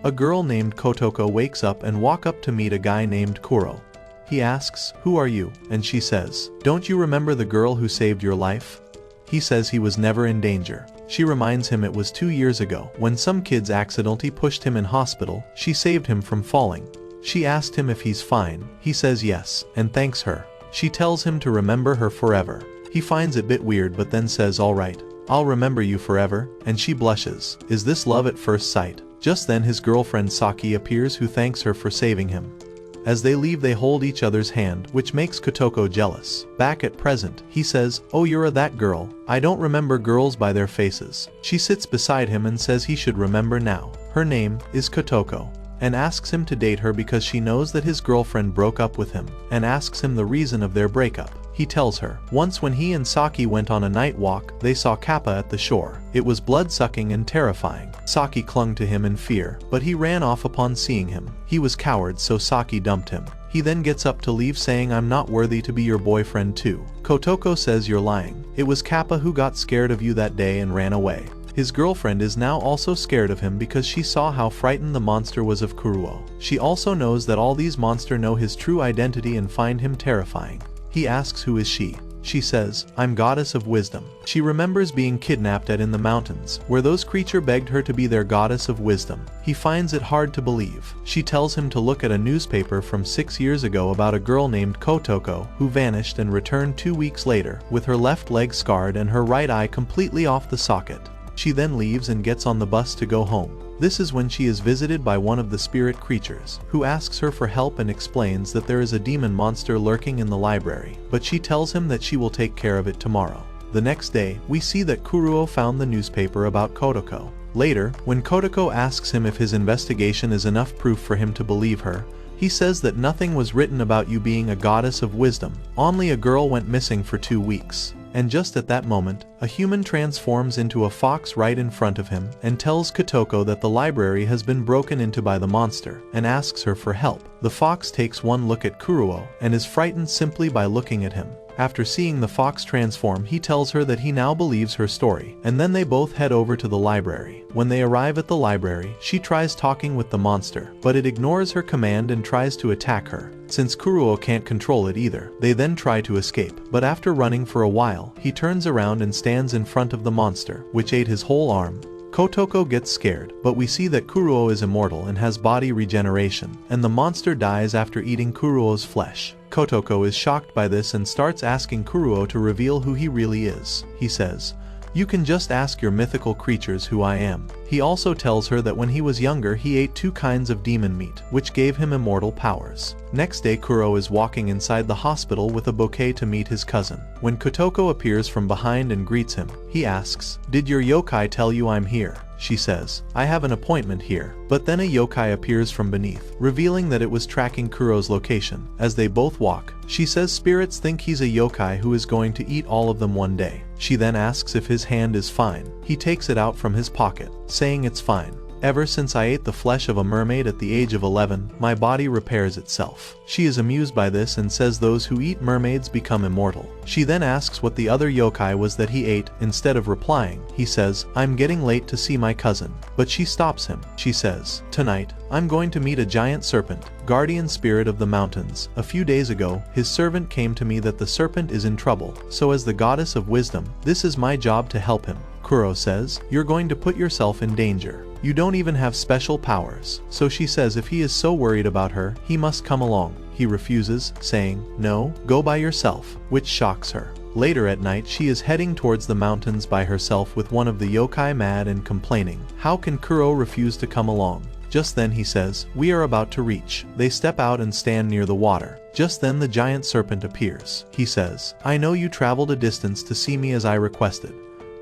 A girl named Kotoko wakes up and walks up to meet a guy named Kuro. He asks, "Who are you?" and she says, "Don't you remember the girl who saved your life?" He says he was never in danger. She reminds him it was 2 years ago when some kids accidentally pushed him in hospital. She saved him from falling. She asked him if he's fine. He says yes, and thanks her. She tells him to remember her forever. He finds it a bit weird but then says, "Alright, I'll remember you forever," and she blushes. Is this love at first sight? Just then his girlfriend Saki appears, who thanks her for saving him. As they leave they hold each other's hand, which makes Kotoko jealous. Back at present, he says, "Oh, you're that girl. I don't remember girls by their faces." She sits beside him and says he should remember now. Her name is Kotoko, and asks him to date her because she knows that his girlfriend broke up with him, and asks him the reason of their breakup. He tells her, once when he and Saki went on a night walk, they saw Kappa at the shore. It was blood-sucking and terrifying. Saki clung to him in fear, but he ran off upon seeing him. He was coward, so Saki dumped him. He then gets up to leave saying, "I'm not worthy to be your boyfriend too." Kotoko says, "You're lying. It was Kappa who got scared of you that day and ran away." His girlfriend is now also scared of him because she saw how frightened the monster was of Kuruo. She also knows that all these monsters know his true identity and find him terrifying. He asks who is she. She says, "I'm goddess of wisdom." She remembers being kidnapped in the mountains, where those creatures begged her to be their goddess of wisdom. He finds it hard to believe. She tells him to look at a newspaper from 6 years ago about a girl named Kotoko who vanished and returned 2 weeks later, with her left leg scarred and her right eye completely off the socket. She then leaves and gets on the bus to go home. This is when she is visited by one of the spirit creatures, who asks her for help and explains that there is a demon monster lurking in the library, but she tells him that she will take care of it tomorrow. The next day, we see that Kuruo found the newspaper about Kotoko. Later, when Kotoko asks him if his investigation is enough proof for him to believe her, he says that nothing was written about you being a goddess of wisdom, only a girl went missing for 2 weeks. And just at that moment, a human transforms into a fox right in front of him and tells Kotoko that the library has been broken into by the monster and asks her for help. The fox takes one look at Kuruo and is frightened simply by looking at him. After seeing the fox transform, he tells her that he now believes her story, and then they both head over to the library. When they arrive at the library, she tries talking with the monster, but it ignores her command and tries to attack her. Since Kuruo can't control it either, they then try to escape, but after running for a while, he turns around and stands in front of the monster, which ate his whole arm. Kotoko gets scared, but we see that Kuruo is immortal and has body regeneration, and the monster dies after eating Kuruo's flesh. Kotoko is shocked by this and starts asking Kuruo to reveal who he really is. He says, "You can just ask your mythical creatures who I am." He also tells her that when he was younger he ate 2 kinds of demon meat, which gave him immortal powers. Next day Kuro is walking inside the hospital with a bouquet to meet his cousin. When Kotoko appears from behind and greets him, he asks, "Did your yokai tell you I'm here?" She says, "I have an appointment here." But then a yokai appears from beneath, revealing that it was tracking Kuro's location. As they both walk, she says spirits think he's a yokai who is going to eat all of them one day. She then asks if his hand is fine. He takes it out from his pocket, saying it's fine. "Ever since I ate the flesh of a mermaid at the age of 11, my body repairs itself." She is amused by this and says those who eat mermaids become immortal. She then asks what the other yokai was that he ate. Instead of replying, he says, "I'm getting late to see my cousin." But she stops him. She says, "Tonight, I'm going to meet a giant serpent, guardian spirit of the mountains. A few days ago, his servant came to me that the serpent is in trouble, so as the goddess of wisdom, this is my job to help him." Kuro says, "You're going to put yourself in danger. You don't even have special powers." So she says if he is so worried about her, he must come along. He refuses, saying, "No, go by yourself," which shocks her. Later at night she is heading towards the mountains by herself with one of the yokai mad and complaining, "How can Kuro refuse to come along?" Just then he says, "We are about to reach." They step out and stand near the water. Just then the giant serpent appears. He says, "I know you traveled a distance to see me as I requested."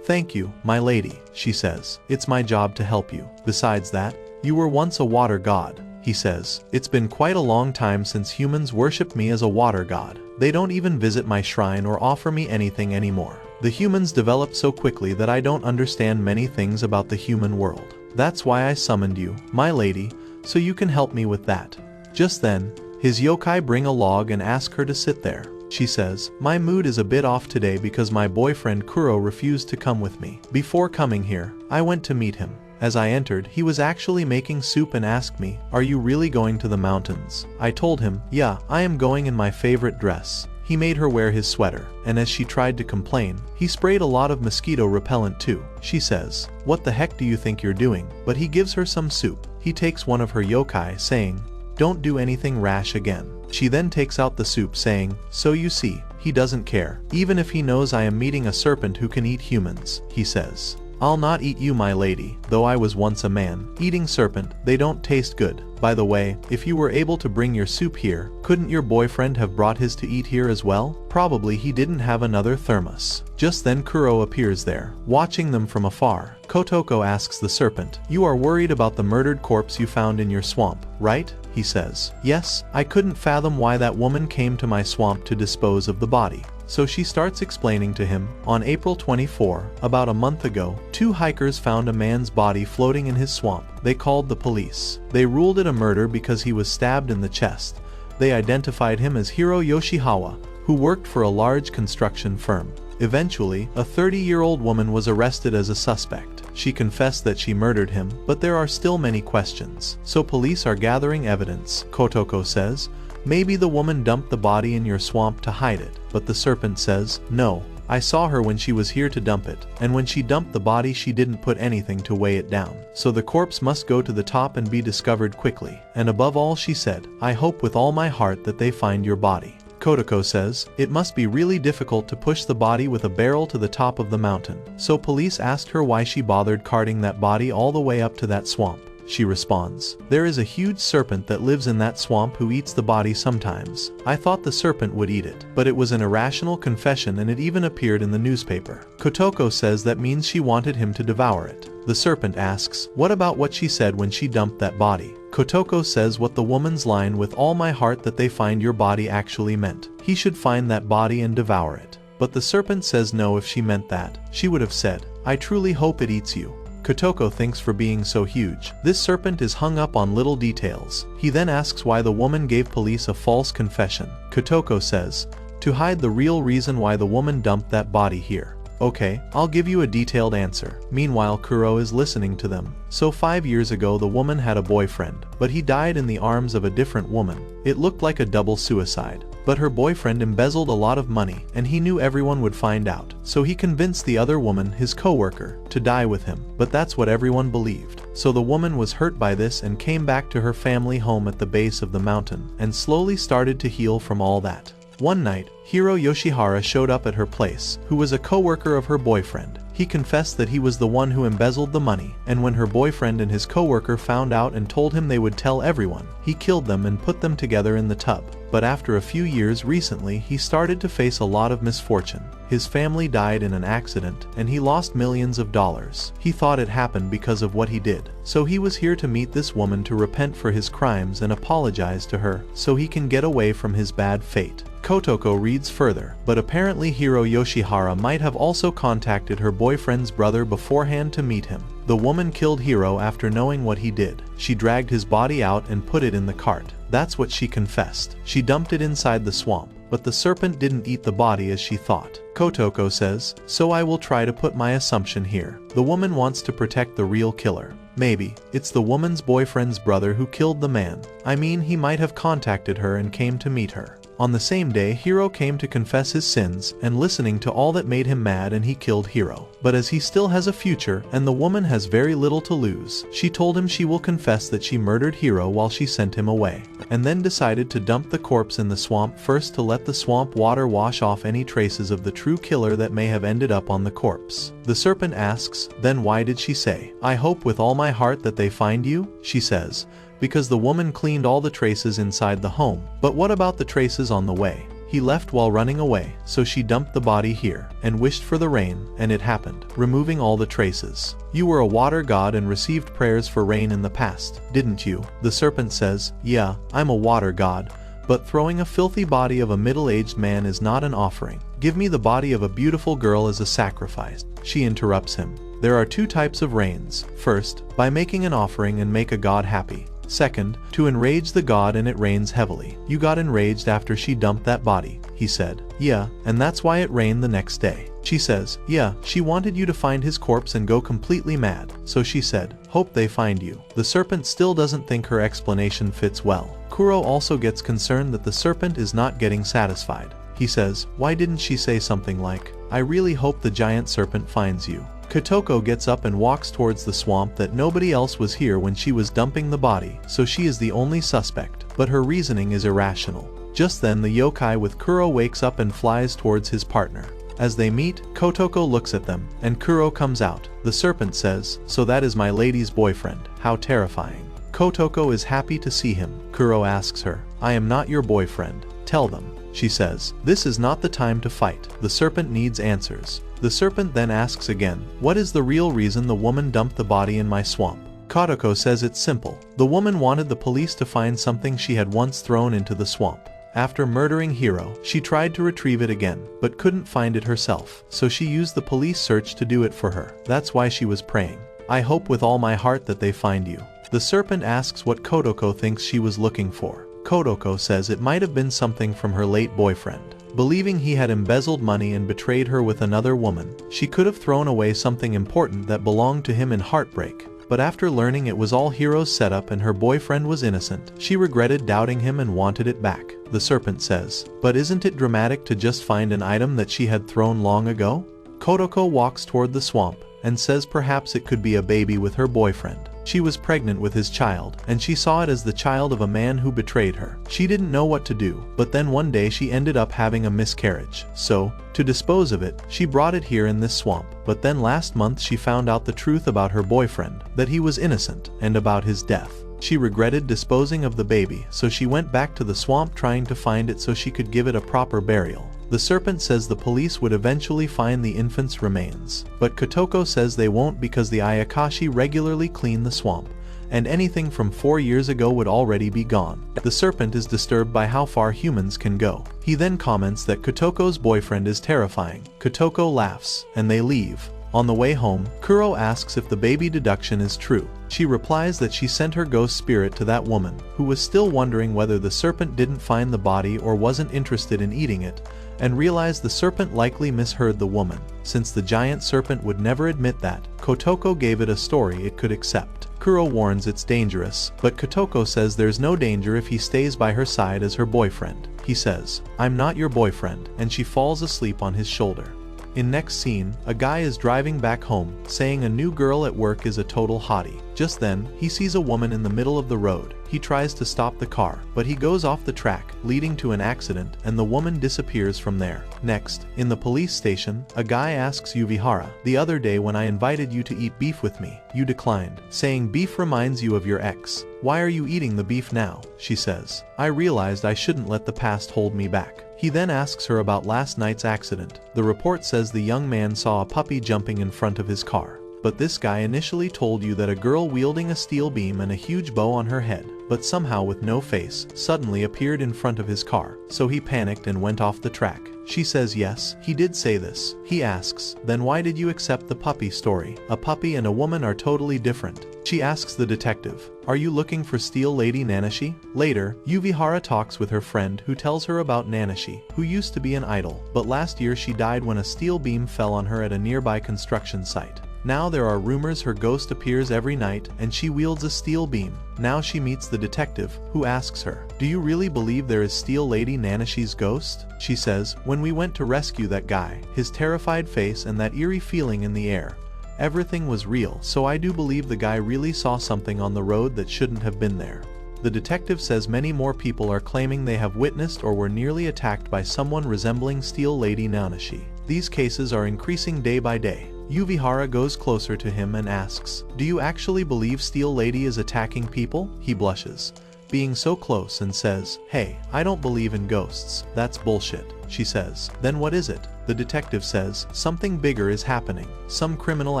"Thank you, my lady," she says. "It's my job to help you. Besides that, you were once a water god." He says, "It's been quite a long time since humans worshipped me as a water god. They don't even visit my shrine or offer me anything anymore. The humans developed so quickly that I don't understand many things about the human world. That's why I summoned you, my lady, so you can help me with that." Just then, his yokai bring a log and ask her to sit there. She says, "My mood is a bit off today because my boyfriend Kuro refused to come with me. Before coming here, I went to meet him. As I entered, he was actually making soup and asked me, "Are you really going to the mountains?" I told him, "Yeah, I am going in my favorite dress." He made her wear his sweater, and as she tried to complain, he sprayed a lot of mosquito repellent too. She says, "What the heck do you think you're doing?" But he gives her some soup. He takes one of her yokai, saying, "Don't do anything rash again." She then takes out the soup saying, "So you see, he doesn't care. Even if he knows I am meeting a serpent who can eat humans," he says. "I'll not eat you, my lady, though I was once a man. Eating serpent, they don't taste good. By the way, if you were able to bring your soup here, couldn't your boyfriend have brought his to eat here as well? Probably he didn't have another thermos." Just then Kuro appears there, watching them from afar. Kotoko asks the serpent, "You are worried about the murdered corpse you found in your swamp, right?" He says, "Yes, I couldn't fathom why that woman came to my swamp to dispose of the body." So she starts explaining to him, on April 24, about a month ago, 2 hikers found a man's body floating in his swamp. They called the police. They ruled it a murder because he was stabbed in the chest. They identified him as Hiro Yoshihawa, who worked for a large construction firm. Eventually, a 30-year-old woman was arrested as a suspect. She confessed that she murdered him, but there are still many questions. So police are gathering evidence, Kotoko says. Maybe the woman dumped the body in your swamp to hide it, but the serpent says, "No, I saw her when she was here to dump it, and when she dumped the body she didn't put anything to weigh it down. So the corpse must go to the top and be discovered quickly. And above all," she said, "I hope with all my heart that they find your body." Kotoko says, "It must be really difficult to push the body with a barrel to the top of the mountain." So police asked her why she bothered carting that body all the way up to that swamp. She responds, "There is a huge serpent that lives in that swamp who eats the body sometimes. I thought the serpent would eat it, but it was an irrational confession and it even appeared in the newspaper." Kotoko says that means she wanted him to devour it. The serpent asks, "What about what she said when she dumped that body?" Kotoko says what the woman's line "with all my heart that they find your body" actually meant. He should find that body and devour it. But the serpent says no, if she meant that, she would have said, "I truly hope it eats you." Kotoko thinks for being so huge, this serpent is hung up on little details. He then asks why the woman gave police a false confession. Kotoko says, "To hide the real reason why the woman dumped that body here." "Okay, I'll give you a detailed answer." Meanwhile, Kuro is listening to them. So 5 years ago the woman had a boyfriend, but he died in the arms of a different woman. It looked like a double suicide. But her boyfriend embezzled a lot of money, and he knew everyone would find out. So he convinced the other woman, his co-worker, to die with him. But that's what everyone believed. So the woman was hurt by this and came back to her family home at the base of the mountain, and slowly started to heal from all that. One night, Hiro Yoshihara showed up at her place, who was a co-worker of her boyfriend. He confessed that he was the one who embezzled the money, and when her boyfriend and his co-worker found out and told him they would tell everyone, he killed them and put them together in the tub. But after a few years recently, he started to face a lot of misfortune. His family died in an accident, and he lost millions of dollars. He thought it happened because of what he did. So he was here to meet this woman to repent for his crimes and apologize to her, so he can get away from his bad fate. Kotoko reads further, but apparently Hiro Yoshihara might have also contacted her boyfriend's brother beforehand to meet him. The woman killed Hiro after knowing what he did. She dragged his body out and put it in the cart. That's what she confessed. She dumped it inside the swamp, but the serpent didn't eat the body as she thought. Kotoko says, "So I will try to put my assumption here. The woman wants to protect the real killer. Maybe it's the woman's boyfriend's brother who killed the man. I mean, he might have contacted her and came to meet her." On the same day, Hiro came to confess his sins and listening to all that made him mad, and he killed Hiro. But as he still has a future and the woman has very little to lose, she told him she will confess that she murdered Hiro while she sent him away, and then decided to dump the corpse in the swamp first to let the swamp water wash off any traces of the true killer that may have ended up on the corpse. The serpent asks, "Then why did she say, 'I hope with all my heart that they find you'?" She says, "Because the woman cleaned all the traces inside the home. But what about the traces on the way? He left while running away, so she dumped the body here, and wished for the rain, and it happened, removing all the traces. You were a water god and received prayers for rain in the past, didn't you?" The serpent says, "Yeah, I'm a water god, but throwing a filthy body of a middle-aged man is not an offering. Give me the body of a beautiful girl as a sacrifice." She interrupts him. There are 2 types of rains. First, by making an offering and make a god happy. Second, to enrage the god and it rains heavily. You got enraged after she dumped that body, he said. "Yeah, and that's why it rained the next day." She says, "Yeah, she wanted you to find his corpse and go completely mad." So she said, Hope they find you. The serpent still doesn't think her explanation fits well. Kuro also gets concerned that the serpent is not getting satisfied. He says, why didn't she say something like, I really hope the giant serpent finds you. Kotoko gets up and walks towards the swamp that nobody else was here when she was dumping the body, so she is the only suspect, but her reasoning is irrational. Just then the yokai with Kuro wakes up and flies towards his partner. As they meet, Kotoko looks at them, and Kuro comes out. The serpent says, so that is my lady's boyfriend, how terrifying. Kotoko is happy to see him. Kuro asks her, I am not your boyfriend. Tell them. She says, this is not the time to fight. The serpent needs answers. The serpent then asks again, what is the real reason the woman dumped the body in my swamp? Kotoko says it's simple. The woman wanted the police to find something she had once thrown into the swamp. After murdering Hiro, she tried to retrieve it again, but couldn't find it herself, so she used the police search to do it for her. That's why she was praying. I hope with all my heart that they find you. The serpent asks what Kotoko thinks she was looking for. Kotoko says it might have been something from her late boyfriend. Believing he had embezzled money and betrayed her with another woman, she could have thrown away something important that belonged to him in heartbreak. But after learning it was all Hiro's setup and her boyfriend was innocent, she regretted doubting him and wanted it back. The serpent says, but isn't it dramatic to just find an item that she had thrown long ago? Kotoko walks toward the swamp and says perhaps it could be a baby with her boyfriend. She was pregnant with his child, and she saw it as the child of a man who betrayed her. She didn't know what to do, but then one day she ended up having a miscarriage. So, to dispose of it, she brought it here in this swamp. But then last month she found out the truth about her boyfriend, that he was innocent, and about his death. She regretted disposing of the baby, so she went back to the swamp trying to find it so she could give it a proper burial. The serpent says the police would eventually find the infant's remains, but Kotoko says they won't because the Ayakashi regularly clean the swamp, and anything from 4 years ago would already be gone. The serpent is disturbed by how far humans can go. He then comments that Kotoko's boyfriend is terrifying. Kotoko laughs, and they leave. On the way home, Kuro asks if the baby deduction is true. She replies that she sent her ghost spirit to that woman, who was still wondering whether the serpent didn't find the body or wasn't interested in eating it, and realized the serpent likely misheard the woman. Since the giant serpent would never admit that, Kotoko gave it a story it could accept. Kuro warns it's dangerous, but Kotoko says there's no danger if he stays by her side as her boyfriend. He says, I'm not your boyfriend, and she falls asleep on his shoulder. In next scene, a guy is driving back home, saying a new girl at work is a total hottie. Just then, he sees a woman in the middle of the road. He tries to stop the car, but he goes off the track, leading to an accident, and the woman disappears from there. Next, in the police station, a guy asks Yuvihara, the other day when I invited you to eat beef with me, you declined, saying beef reminds you of your ex. Why are you eating the beef now? She says, I realized I shouldn't let the past hold me back. He then asks her about last night's accident. The report says the young man saw a puppy jumping in front of his car. But this guy initially told you that a girl wielding a steel beam and a huge bow on her head, but somehow with no face, suddenly appeared in front of his car. So he panicked and went off the track. She says yes, he did say this. He asks, then why did you accept the puppy story? A puppy and a woman are totally different. She asks the detective, are you looking for Steel Lady Nanashi? Later, Yuvihara talks with her friend who tells her about Nanashi, who used to be an idol, but last year she died when a steel beam fell on her at a nearby construction site. Now there are rumors her ghost appears every night and she wields a steel beam. Now she meets the detective, who asks her, do you really believe there is Steel Lady Nanashi's ghost? She says, when we went to rescue that guy, his terrified face and that eerie feeling in the air, everything was real, so I do believe the guy really saw something on the road that shouldn't have been there. The detective says many more people are claiming they have witnessed or were nearly attacked by someone resembling Steel Lady Nanashi. These cases are increasing day by day. Yuvihara goes closer to him and asks, do you actually believe Steel Lady is attacking people? He blushes, being so close, and says, hey, I don't believe in ghosts. That's bullshit. She says, then what is it? The detective says, something bigger is happening, some criminal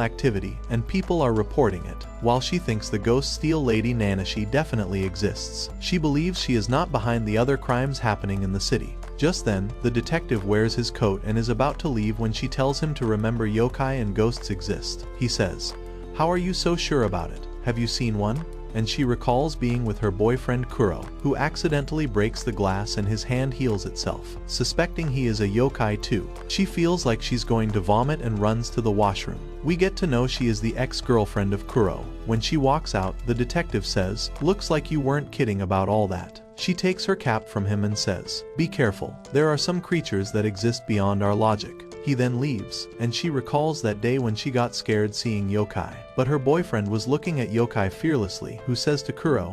activity, and people are reporting it. While she thinks the ghost Steel Lady Nanashi definitely exists, she believes she is not behind the other crimes happening in the city. Just then, the detective wears his coat and is about to leave when she tells him to remember yokai and ghosts exist. He says, how are you so sure about it? Have you seen one? And she recalls being with her boyfriend Kuro, who accidentally breaks the glass and his hand heals itself. Suspecting he is a yokai too, she feels like she's going to vomit and runs to the washroom. We get to know she is the ex-girlfriend of Kuro. When she walks out, the detective says, "Looks like you weren't kidding about all that." She takes her cap from him and says, "Be careful, there are some creatures that exist beyond our logic." He then leaves, and she recalls that day when she got scared seeing yokai. But her boyfriend was looking at yokai fearlessly, who says to Kuro,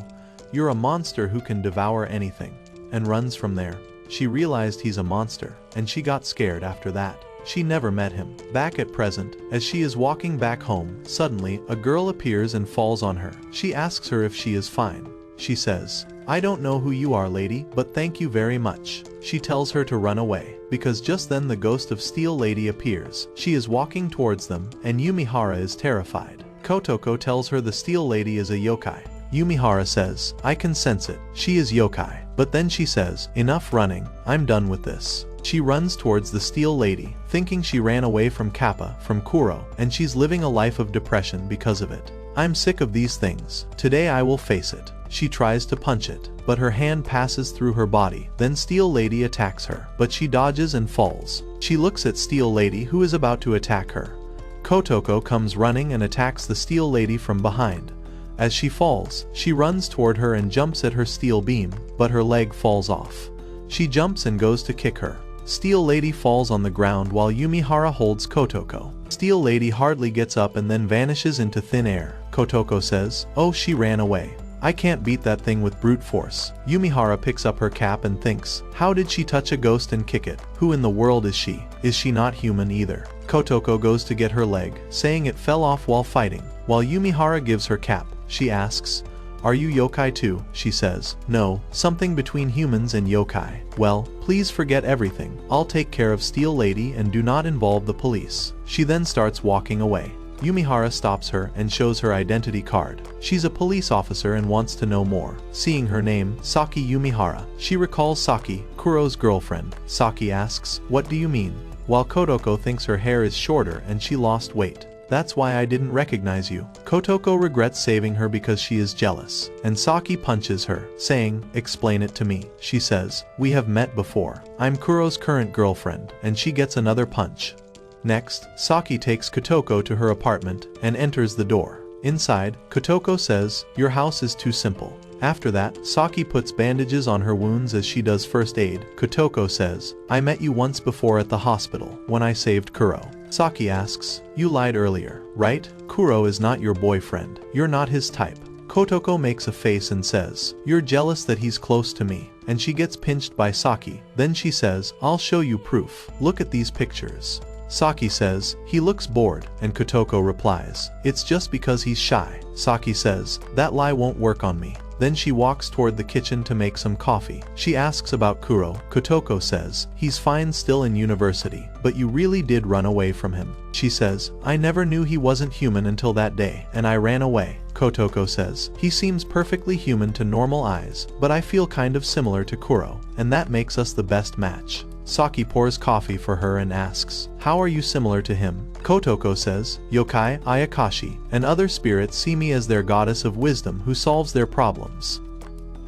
"You're a monster who can devour anything," and runs from there. She realized he's a monster, and she got scared after that. She never met him. Back at present, as she is walking back home, suddenly, a girl appears and falls on her. She asks her if she is fine. She says, "I don't know who you are, lady, but thank you very much." She tells her to run away, because just then the ghost of Steel Lady appears. She is walking towards them, and Yumihara is terrified. Kotoko tells her the Steel Lady is a yokai. Yumihara says, "I can sense it. She is yokai." But then she says, "Enough running, I'm done with this." She runs towards the Steel Lady, thinking she ran away from Kappa, from Kuro, and she's living a life of depression because of it. "I'm sick of these things. Today I will face it." She tries to punch it, but her hand passes through her body. Then Steel Lady attacks her, but she dodges and falls. She looks at Steel Lady, who is about to attack her. Kotoko comes running and attacks the Steel Lady from behind. As she falls, she runs toward her and jumps at her steel beam, but her leg falls off. She jumps and goes to kick her. Steel Lady falls on the ground while Yumihara holds Kotoko. Steel Lady hardly gets up and then vanishes into thin air. Kotoko says, "Oh, she ran away. I can't beat that thing with brute force." Yumihara picks up her cap and thinks, how did she touch a ghost and kick it? Who in the world is she? Is she not human either? Kotoko goes to get her leg, saying it fell off while fighting. While Yumihara gives her cap, she asks, "Are you yokai too?" She says, "No, something between humans and yokai." "Well, please forget everything. I'll take care of Steel Lady and do not involve the police." She then starts walking away. Yumihara stops her and shows her identity card. She's a police officer and wants to know more. Seeing her name, Saki Yumihara, she recalls Saki, Kuro's girlfriend. Saki asks, "What do you mean?" While Kotoko thinks her hair is shorter and she lost weight. "That's why I didn't recognize you." Kotoko regrets saving her because she is jealous, and Saki punches her, saying, "Explain it to me." She says, "We have met before. I'm Kuro's current girlfriend," and she gets another punch. Next, Saki takes Kotoko to her apartment and enters the door. Inside, Kotoko says, "Your house is too simple." After that, Saki puts bandages on her wounds as she does first aid. Kotoko says, "I met you once before at the hospital, when I saved Kuro." Saki asks, "You lied earlier, right? Kuro is not your boyfriend. You're not his type." Kotoko makes a face and says, "You're jealous that he's close to me," and she gets pinched by Saki. Then she says, "I'll show you proof. Look at these pictures." Saki says, "He looks bored," and Kotoko replies, "It's just because he's shy." Saki says, "That lie won't work on me." Then she walks toward the kitchen to make some coffee. She asks about Kuro. Kotoko says, "He's fine still in university, but you really did run away from him." She says, "I never knew he wasn't human until that day, and I ran away." Kotoko says, "He seems perfectly human to normal eyes, but I feel kind of similar to Kuro, and that makes us the best match." Saki pours coffee for her and asks, "How are you similar to him?" Kotoko says, "Yokai, Ayakashi, and other spirits see me as their goddess of wisdom who solves their problems."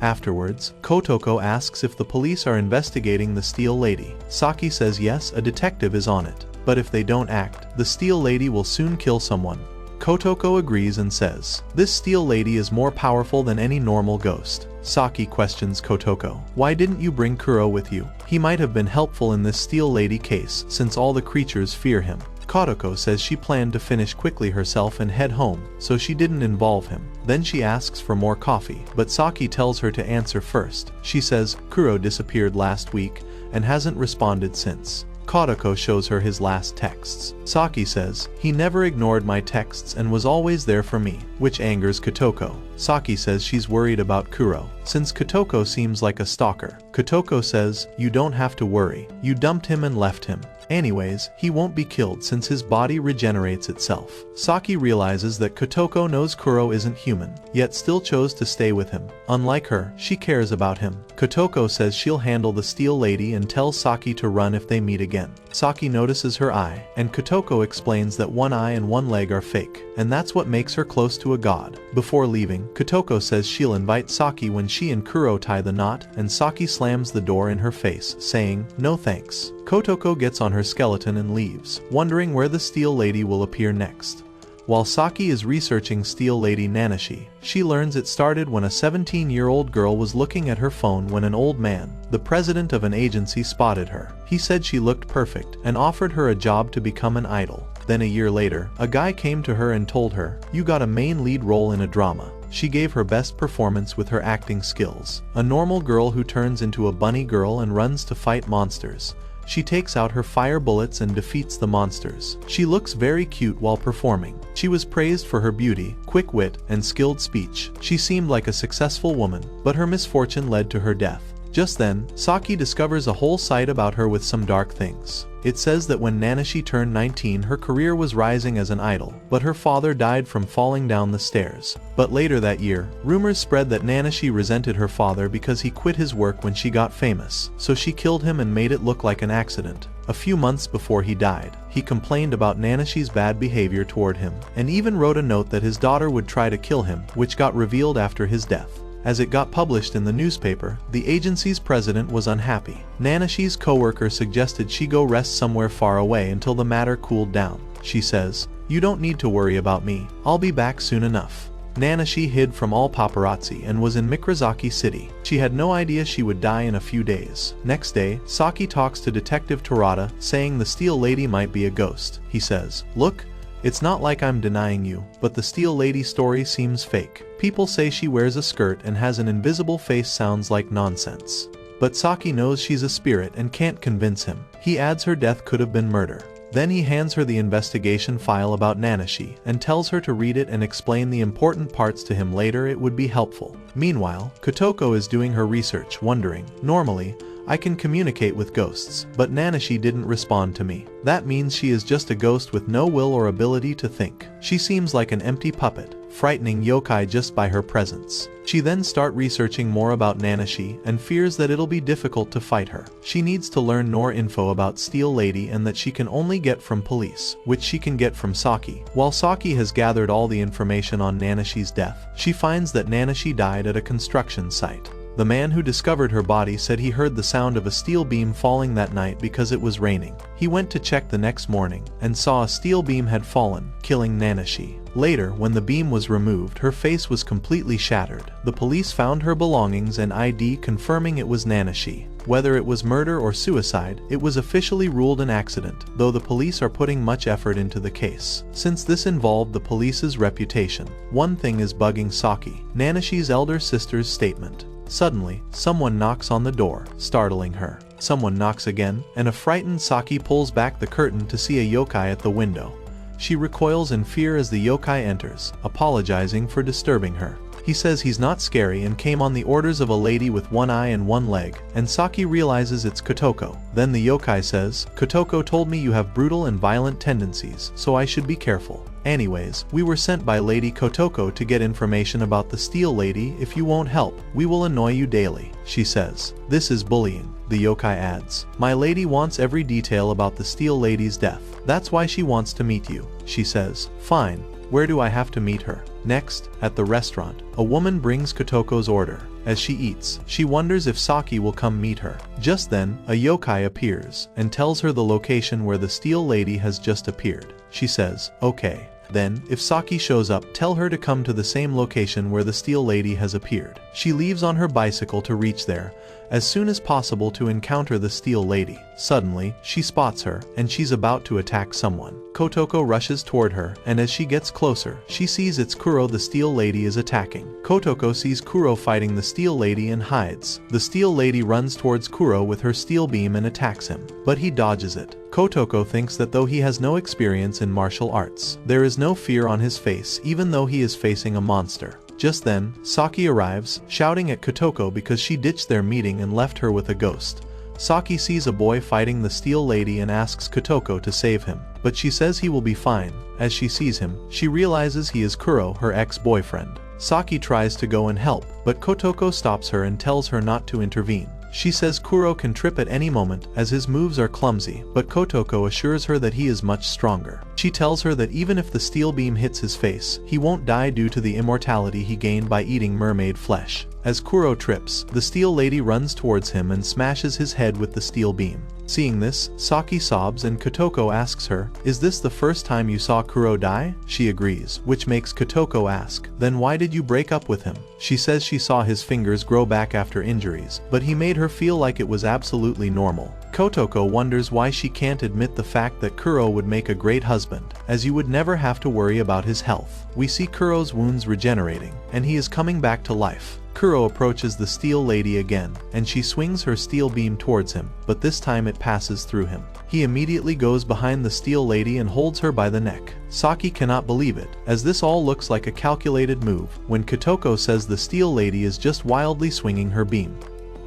Afterwards, Kotoko asks if the police are investigating the Steel Lady. Saki says yes, a detective is on it. But if they don't act, the Steel Lady will soon kill someone. Kotoko agrees and says, "This Steel Lady is more powerful than any normal ghost." Saki questions Kotoko, "Why didn't you bring Kuro with you? He might have been helpful in this Steel Lady case since all the creatures fear him." Kotoko says she planned to finish quickly herself and head home, so she didn't involve him. Then she asks for more coffee, but Saki tells her to answer first. She says, "Kuro disappeared last week and hasn't responded since." Kotoko shows her his last texts. Saki says, "He never ignored my texts and was always there for me," which angers Kotoko. Saki says she's worried about Kuro, since Kotoko seems like a stalker. Kotoko says, "You don't have to worry. You dumped him and left him. Anyways, he won't be killed since his body regenerates itself." Saki realizes that Kotoko knows Kuro isn't human, yet still chose to stay with him. Unlike her, she cares about him. Kotoko says she'll handle the Steel Lady and tells Saki to run if they meet again. Saki notices her eye, and Kotoko explains that one eye and one leg are fake, and that's what makes her close to a god. Before leaving, Kotoko says she'll invite Saki when she and Kuro tie the knot, and Saki slams the door in her face, saying, "No thanks." Kotoko gets on her skeleton and leaves, wondering where the Steel Lady will appear next. While Saki is researching Steel Lady Nanashi, she learns it started when a 17-year-old girl was looking at her phone when an old man, the president of an agency, spotted her. He said she looked perfect and offered her a job to become an idol. Then a year later, a guy came to her and told her, "You got a main lead role in a drama." She gave her best performance with her acting skills. A normal girl who turns into a bunny girl and runs to fight monsters. She takes out her fire bullets and defeats the monsters. She looks very cute while performing. She was praised for her beauty, quick wit, and skilled speech. She seemed like a successful woman, but her misfortune led to her death. Just then, Saki discovers a whole site about her with some dark things. It says that when Nanashi turned 19, her career was rising as an idol, but her father died from falling down the stairs. But later that year, rumors spread that Nanashi resented her father because he quit his work when she got famous, so she killed him and made it look like an accident. A few months before he died, he complained about Nanashi's bad behavior toward him, and even wrote a note that his daughter would try to kill him, which got revealed after his death. As it got published in the newspaper, the agency's president was unhappy. Nanashi's co-worker suggested she go rest somewhere far away until the matter cooled down. She says, "You don't need to worry about me, I'll be back soon enough." Nanashi hid from all paparazzi and was in Mikrazaki City. She had no idea she would die in a few days. Next day, Saki talks to Detective Torada, saying the Steel Lady might be a ghost. He says, "Look, it's not like I'm denying you, but the Steel Lady story seems fake. People say she wears a skirt and has an invisible face. Sounds like nonsense." But Saki knows she's a spirit and can't convince him. He adds her death could have been murder. Then he hands her the investigation file about Nanashi and tells her to read it and explain the important parts to him later. It would be helpful. Meanwhile, Kotoko is doing her research, wondering, "Normally, I can communicate with ghosts, but Nanashi didn't respond to me. That means she is just a ghost with no will or ability to think. She seems like an empty puppet, frightening yokai just by her presence." She then starts researching more about Nanashi and fears that it'll be difficult to fight her. She needs to learn more info about Steel Lady and that she can only get from police, which she can get from Saki. While Saki has gathered all the information on Nanashi's death, she finds that Nanashi died at a construction site. The man who discovered her body said he heard the sound of a steel beam falling that night because it was raining. He went to check the next morning and saw a steel beam had fallen, killing Nanashi. Later, when the beam was removed, her face was completely shattered. The police found her belongings and ID, confirming it was Nanashi. Whether it was murder or suicide, it was officially ruled an accident, though the police are putting much effort into the case, since this involved the police's reputation. One thing is bugging Saki: Nanashi's elder sister's statement. Suddenly, someone knocks on the door, startling her. Someone knocks again, and a frightened Saki pulls back the curtain to see a yokai at the window. She recoils in fear as the yokai enters, apologizing for disturbing her. He says he's not scary and came on the orders of a lady with one eye and one leg, and Saki realizes it's Kotoko. Then the yokai says, "Kotoko told me you have brutal and violent tendencies, so I should be careful. Anyways, we were sent by Lady Kotoko to get information about the Steel Lady. If you won't help, we will annoy you daily," she says. "This is bullying," the yokai adds. "My lady wants every detail about the Steel Lady's death. That's why she wants to meet you," she says. "Fine. Where do I have to meet her?" Next, at the restaurant, a woman brings Kotoko's order. As she eats, she wonders if Saki will come meet her. Just then, a yokai appears and tells her the location where the Steel Lady has just appeared. She says, "Okay." Then, if Saki shows up, tell her to come to the same location where the Steel Lady has appeared. She leaves on her bicycle to reach there as soon as possible to encounter the Steel Lady. Suddenly, she spots her, and she's about to attack someone. Kotoko rushes toward her, and as she gets closer, she sees it's Kuro the Steel Lady is attacking. Kotoko sees Kuro fighting the Steel Lady and hides. The Steel Lady runs towards Kuro with her steel beam and attacks him, but he dodges it. Kotoko thinks that though he has no experience in martial arts, there is no fear on his face even though he is facing a monster. Just then, Saki arrives, shouting at Kotoko because she ditched their meeting and left her with a ghost. Saki sees a boy fighting the Steel Lady and asks Kotoko to save him, but she says he will be fine. As she sees him, she realizes he is Kuro, her ex-boyfriend. Saki tries to go and help, but Kotoko stops her and tells her not to intervene. She says Kuro can trip at any moment as his moves are clumsy, but Kotoko assures her that he is much stronger. She tells her that even if the steel beam hits his face, he won't die due to the immortality he gained by eating mermaid flesh. As Kuro trips, the steel lady runs towards him and smashes his head with the steel beam. Seeing this, Saki sobs and Kotoko asks her, "Is this the first time you saw Kuro die?" She agrees, which makes Kotoko ask, "Then why did you break up with him?" She says she saw his fingers grow back after injuries, but he made her feel like it was absolutely normal. Kotoko wonders why she can't admit the fact that Kuro would make a great husband, as you would never have to worry about his health. We see Kuro's wounds regenerating, and he is coming back to life. Kuro approaches the steel lady again, and she swings her steel beam towards him, but this time it passes through him. He immediately goes behind the steel lady and holds her by the neck. Saki cannot believe it, as this all looks like a calculated move, when Kotoko says the steel lady is just wildly swinging her beam.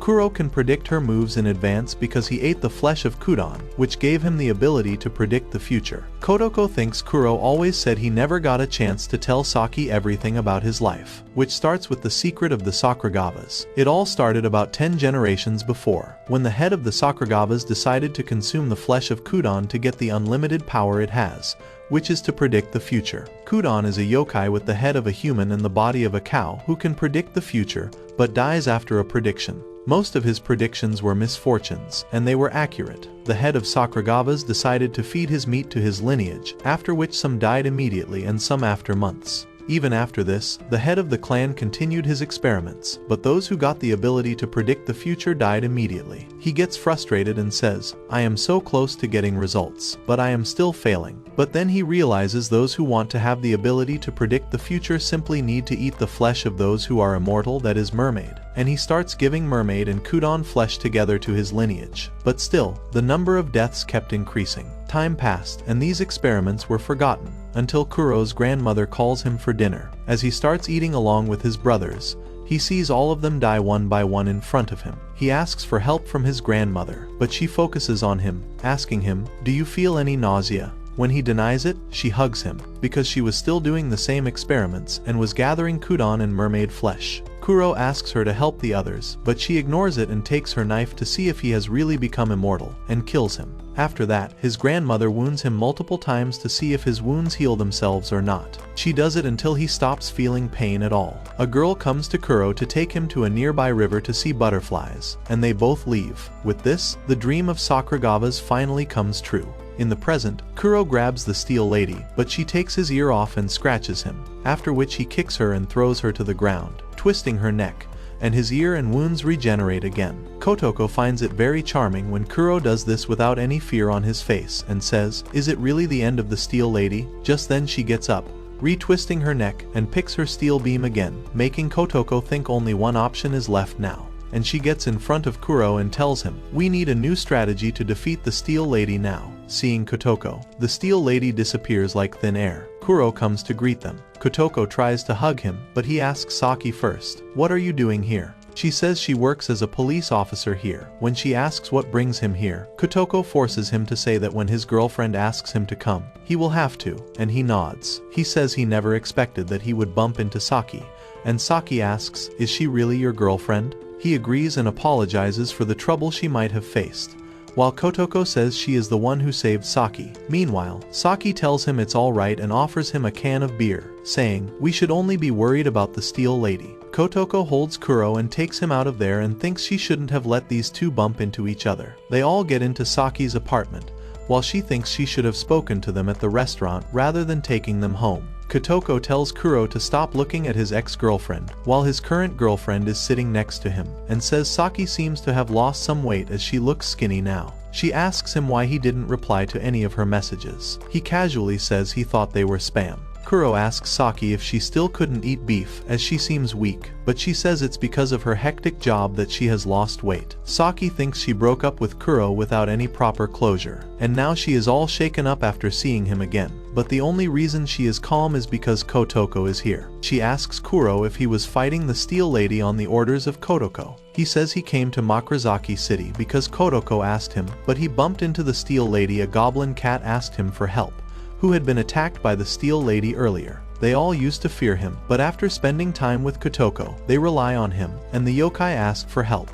Kuro can predict her moves in advance because he ate the flesh of Kudon, which gave him the ability to predict the future. Kotoko thinks Kuro always said he never got a chance to tell Saki everything about his life, which starts with the secret of the Sakuragavas. It all started about 10 generations before, when the head of the Sakuragavas decided to consume the flesh of Kudon to get the unlimited power it has, which is to predict the future. Kudon is a yokai with the head of a human and the body of a cow who can predict the future, but dies after a prediction. Most of his predictions were misfortunes, and they were accurate. The head of Sakuragavas decided to feed his meat to his lineage, after which some died immediately and some after months. Even after this, the head of the clan continued his experiments, but those who got the ability to predict the future died immediately. He gets frustrated and says, "I am so close to getting results, but I am still failing." But then he realizes those who want to have the ability to predict the future simply need to eat the flesh of those who are immortal, that is mermaid. And he starts giving mermaid and Kudon flesh together to his lineage. But still, the number of deaths kept increasing. Time passed, and these experiments were forgotten, until Kuro's grandmother calls him for dinner. As he starts eating along with his brothers, he sees all of them die one by one in front of him. He asks for help from his grandmother, but she focuses on him, asking him, "Do you feel any nausea?" When he denies it, she hugs him, because she was still doing the same experiments and was gathering Kudon and mermaid flesh. Kuro asks her to help the others, but she ignores it and takes her knife to see if he has really become immortal, and kills him. After that, his grandmother wounds him multiple times to see if his wounds heal themselves or not. She does it until he stops feeling pain at all. A girl comes to Kuro to take him to a nearby river to see butterflies, and they both leave. With this, the dream of Sakuragavas finally comes true. In the present, Kuro grabs the steel lady, but she takes his ear off and scratches him, after which he kicks her and throws her to the ground, twisting her neck, and his ear and wounds regenerate again. Kotoko finds it very charming when Kuro does this without any fear on his face and says, "Is it really the end of the steel lady?" Just then she gets up, retwisting her neck, and picks her steel beam again, making Kotoko think only one option is left now. And she gets in front of Kuro and tells him, "We need a new strategy to defeat the steel lady now." Seeing Kotoko, the steel lady disappears like thin air. Kuro comes to greet them. Kotoko tries to hug him, but he asks Saki first, "What are you doing here?" She says she works as a police officer here. When she asks what brings him here, Kotoko forces him to say that when his girlfriend asks him to come, he will have to, and he nods. He says he never expected that he would bump into Saki, and Saki asks, "Is she really your girlfriend?" He agrees and apologizes for the trouble she might have faced, while Kotoko says she is the one who saved Saki. Meanwhile, Saki tells him it's alright and offers him a can of beer, saying, "We should only be worried about the steel lady." Kotoko holds Kuro and takes him out of there and thinks she shouldn't have let these two bump into each other. They all get into Saki's apartment, while she thinks she should have spoken to them at the restaurant rather than taking them home. Kotoko tells Kuro to stop looking at his ex-girlfriend, while his current girlfriend is sitting next to him, and says Saki seems to have lost some weight as she looks skinny now. She asks him why he didn't reply to any of her messages. He casually says he thought they were spam. Kuro asks Saki if she still couldn't eat beef, as she seems weak, but she says it's because of her hectic job that she has lost weight. Saki thinks she broke up with Kuro without any proper closure, and now she is all shaken up after seeing him again. But the only reason she is calm is because Kotoko is here. She asks Kuro if he was fighting the steel lady on the orders of Kotoko. He says he came to Makurazaki City because Kotoko asked him, but he bumped into the steel lady. A goblin cat asked him for help, who had been attacked by the steel lady earlier. They all used to fear him, but after spending time with Kotoko, they rely on him, and the yokai ask for help.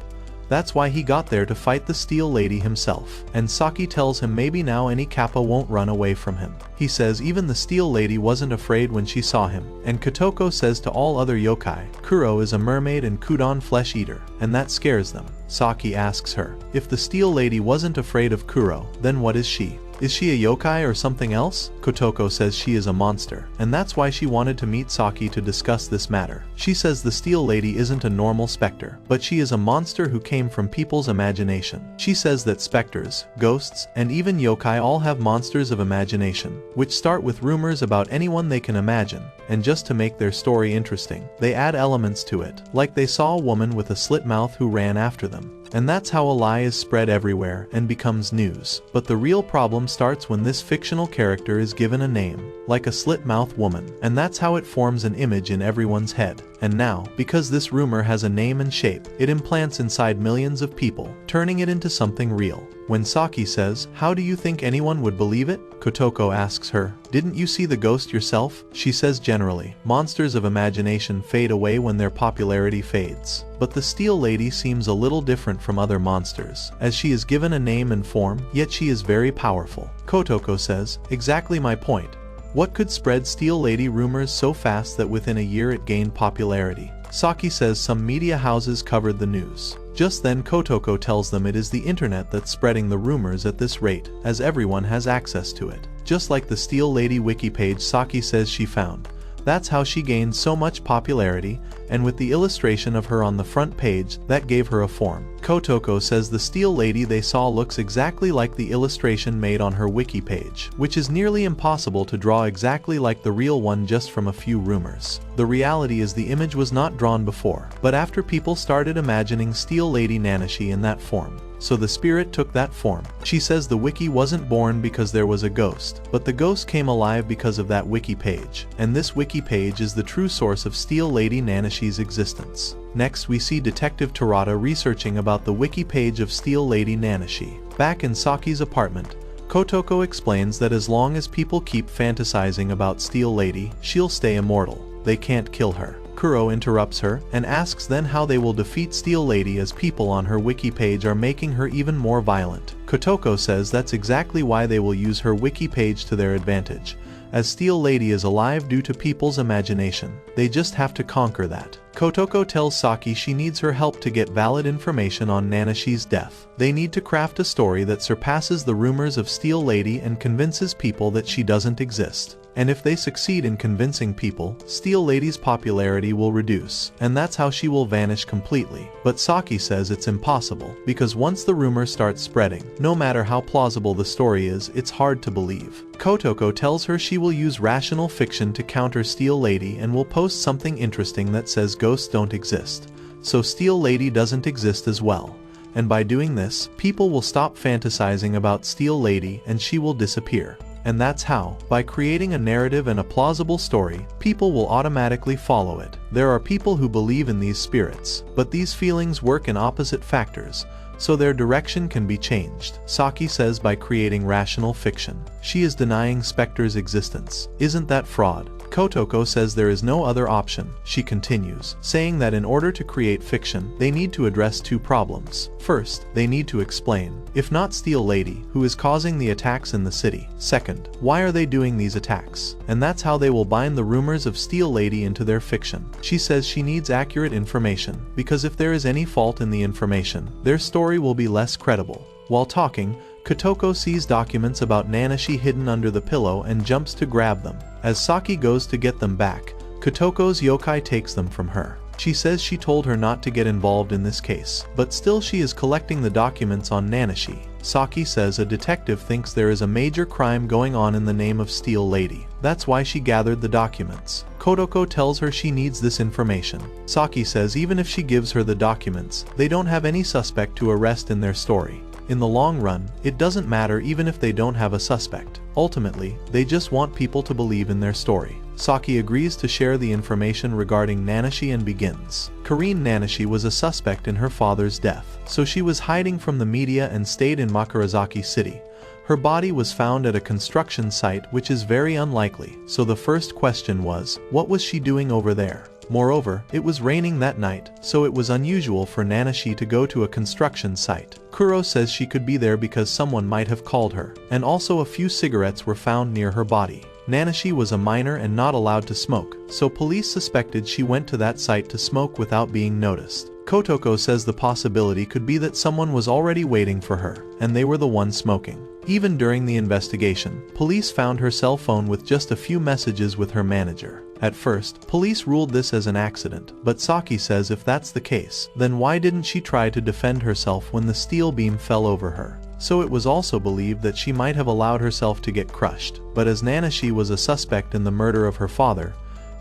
That's why he got there to fight the Steel Lady himself. And Saki tells him maybe now any Kappa won't run away from him. He says even the Steel Lady wasn't afraid when she saw him. And Kotoko says to all other yokai, Kuro is a mermaid and Kudon flesh eater, and that scares them. Saki asks her, if the Steel Lady wasn't afraid of Kuro, then what is she? Is she a yokai or something else? Kotoko says she is a monster, and that's why she wanted to meet Saki to discuss this matter. She says the Steel Lady isn't a normal specter, but she is a monster who came from people's imagination. She says that specters, ghosts, and even yokai all have monsters of imagination, which start with rumors about anyone they can imagine, and just to make their story interesting, they add elements to it, like they saw a woman with a slit mouth who ran after them. And that's how a lie is spread everywhere and becomes news. But the real problem starts when this fictional character is given a name, like a slit-mouthed woman, and that's how it forms an image in everyone's head. And now, because this rumor has a name and shape, it implants inside millions of people, turning it into something real. When Saki says, how do you think anyone would believe it? Kotoko asks her, didn't you see the ghost yourself? She says generally, monsters of imagination fade away when their popularity fades. But the Steel Lady seems a little different from other monsters, as she is given a name and form, yet she is very powerful. Kotoko says, exactly my point. What could spread Steel Lady rumors so fast that within a year it gained popularity? Saki says some media houses covered the news. Just then Kotoko tells them it is the internet that's spreading the rumors at this rate, as everyone has access to it. Just like the Steel Lady wiki page Saki says she found. That's how she gained so much popularity, and with the illustration of her on the front page, that gave her a form. Kotoko says the Steel Lady they saw looks exactly like the illustration made on her wiki page, which is nearly impossible to draw exactly like the real one just from a few rumors. The reality is the image was not drawn before, but after people started imagining Steel Lady Nanashi in that form. So the spirit took that form. She says the wiki wasn't born because there was a ghost, but the ghost came alive because of that wiki page. And this wiki page is the true source of Steel Lady Nanashi's existence. Next we see Detective Terada researching about the wiki page of Steel Lady Nanashi. Back in Saki's apartment, Kotoko explains that as long as people keep fantasizing about Steel Lady, she'll stay immortal. They can't kill her. Kuro interrupts her and asks then how they will defeat Steel Lady as people on her wiki page are making her even more violent. Kotoko says that's exactly why they will use her wiki page to their advantage, as Steel Lady is alive due to people's imagination. They just have to conquer that. Kotoko tells Saki she needs her help to get valid information on Nanashi's death. They need to craft a story that surpasses the rumors of Steel Lady and convinces people that she doesn't exist. And if they succeed in convincing people, Steel Lady's popularity will reduce, and that's how she will vanish completely. But Saki says it's impossible, because once the rumor starts spreading, no matter how plausible the story is, it's hard to believe. Kotoko tells her she will use rational fiction to counter Steel Lady and will post something interesting that says ghosts don't exist. So Steel Lady doesn't exist as well. And by doing this, people will stop fantasizing about Steel Lady and she will disappear. And that's how, by creating a narrative and a plausible story, people will automatically follow it. There are people who believe in these spirits, but these feelings work in opposite factors, so their direction can be changed. Saki says by creating rational fiction, she is denying Spectre's existence. Isn't that fraud? Kotoko says there is no other option. She continues, saying that in order to create fiction, they need to address two problems. First, they need to explain, if not Steel Lady, who is causing the attacks in the city. Second, why are they doing these attacks? And that's how they will bind the rumors of Steel Lady into their fiction. She says she needs accurate information, because if there is any fault in the information, their story will be less credible. While talking, Kotoko sees documents about Nanashi hidden under the pillow and jumps to grab them. As Saki goes to get them back, Kotoko's yokai takes them from her. She says she told her not to get involved in this case, but still she is collecting the documents on Nanashi. Saki says a detective thinks there is a major crime going on in the name of Steel Lady. That's why she gathered the documents. Kotoko tells her she needs this information. Saki says even if she gives her the documents, they don't have any suspect to arrest in their story. In the long run, it doesn't matter even if they don't have a suspect. Ultimately, they just want people to believe in their story. Saki agrees to share the information regarding Nanashi and begins. Karine Nanashi was a suspect in her father's death, so she was hiding from the media and stayed in Makurazaki City. Her body was found at a construction site which is very unlikely, so the first question was, what was she doing over there? Moreover, it was raining that night, so it was unusual for Nanashi to go to a construction site. Kuro says she could be there because someone might have called her, and also a few cigarettes were found near her body. Nanashi was a minor and not allowed to smoke, so police suspected she went to that site to smoke without being noticed. Kotoko says the possibility could be that someone was already waiting for her, and they were the one smoking. Even during the investigation, police found her cell phone with just a few messages with her manager. At first, police ruled this as an accident, but Saki says if that's the case, then why didn't she try to defend herself when the steel beam fell over her? So it was also believed that she might have allowed herself to get crushed, but as Nanashi was a suspect in the murder of her father,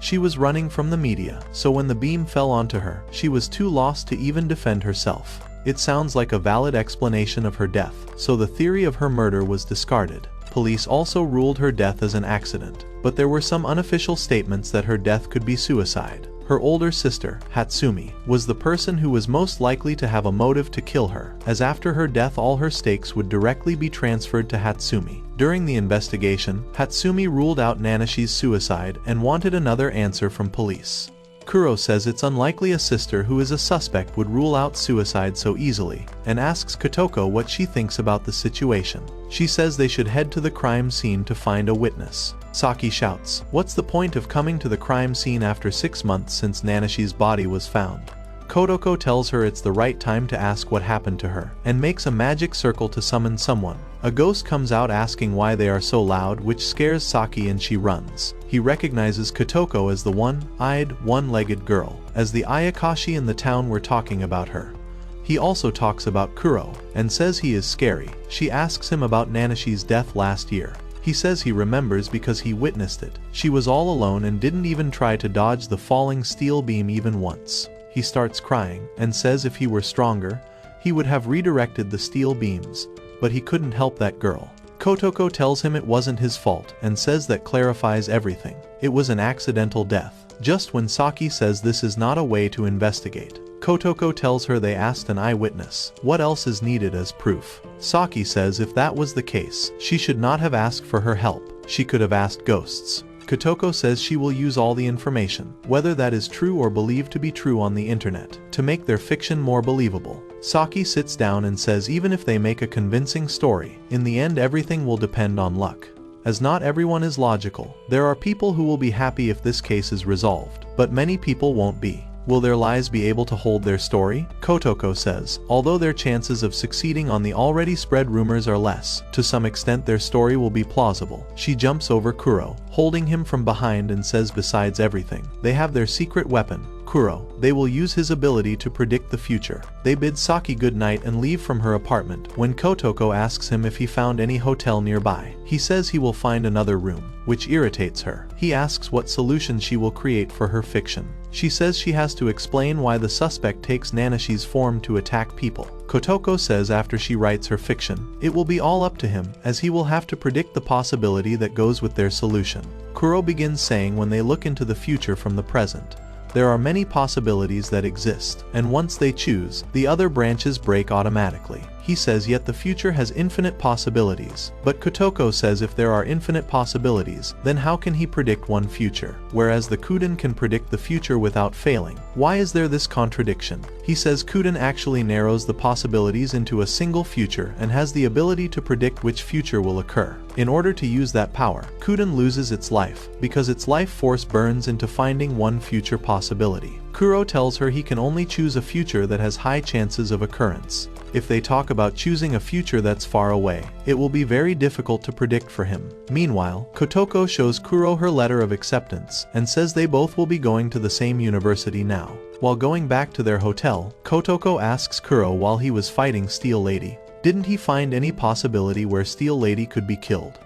she was running from the media, so when the beam fell onto her, she was too lost to even defend herself. It sounds like a valid explanation of her death, so the theory of her murder was discarded. Police also ruled her death as an accident, but there were some unofficial statements that her death could be suicide. Her older sister, Hatsumi, was the person who was most likely to have a motive to kill her, as after her death all her stakes would directly be transferred to Hatsumi. During the investigation, Hatsumi ruled out Nanashi's suicide and wanted another answer from police. Kuro says it's unlikely a sister who is a suspect would rule out suicide so easily, and asks Kotoko what she thinks about the situation. She says they should head to the crime scene to find a witness. Saki shouts, "What's the point of coming to the crime scene after 6 months since Nanashi's body was found?" Kotoko tells her it's the right time to ask what happened to her, and makes a magic circle to summon someone. A ghost comes out asking why they are so loud, which scares Saki and she runs. He recognizes Kotoko as the one-eyed, one-legged girl, as the Ayakashi in the town were talking about her. He also talks about Kuro, and says he is scary. She asks him about Nanashi's death last year. He says he remembers because he witnessed it. She was all alone and didn't even try to dodge the falling steel beam even once. He starts crying, and says if he were stronger, he would have redirected the steel beams, but he couldn't help that girl. Kotoko tells him it wasn't his fault, and says that clarifies everything. It was an accidental death. Just when Saki says this is not a way to investigate, Kotoko tells her they asked an eyewitness. What else is needed as proof? Saki says if that was the case, she should not have asked for her help. She could have asked ghosts. Kotoko says she will use all the information, whether that is true or believed to be true on the internet, to make their fiction more believable. Saki sits down and says even if they make a convincing story, in the end everything will depend on luck. As not everyone is logical, there are people who will be happy if this case is resolved, but many people won't be. Will their lies be able to hold their story? Kotoko says, although their chances of succeeding on the already spread rumors are less, to some extent their story will be plausible. She jumps over Kuro, holding him from behind and says besides everything, they have their secret weapon, Kuro. They will use his ability to predict the future. They bid Saki goodnight and leave from her apartment. When Kotoko asks him if he found any hotel nearby, he says he will find another room, which irritates her. He asks what solution she will create for her fiction. She says she has to explain why the suspect takes Nanashi's form to attack people. Kotoko says after she writes her fiction, it will be all up to him, as he will have to predict the possibility that goes with their solution. Kuro begins saying when they look into the future from the present, there are many possibilities that exist, and once they choose, the other branches break automatically. He says yet the future has infinite possibilities, but Kotoko says if there are infinite possibilities, then how can he predict one future, whereas the Kuden can predict the future without failing? Why is there this contradiction? He says Kuden actually narrows the possibilities into a single future and has the ability to predict which future will occur. In order to use that power, Kuden loses its life, because its life force burns into finding one future possibility. Kuro tells her he can only choose a future that has high chances of occurrence. If they talk about choosing a future that's far away, it will be very difficult to predict for him. Meanwhile, Kotoko shows Kuro her letter of acceptance, and says they both will be going to the same university now. While going back to their hotel, Kotoko asks Kuro while he was fighting Steel Lady, didn't he find any possibility where Steel Lady could be killed?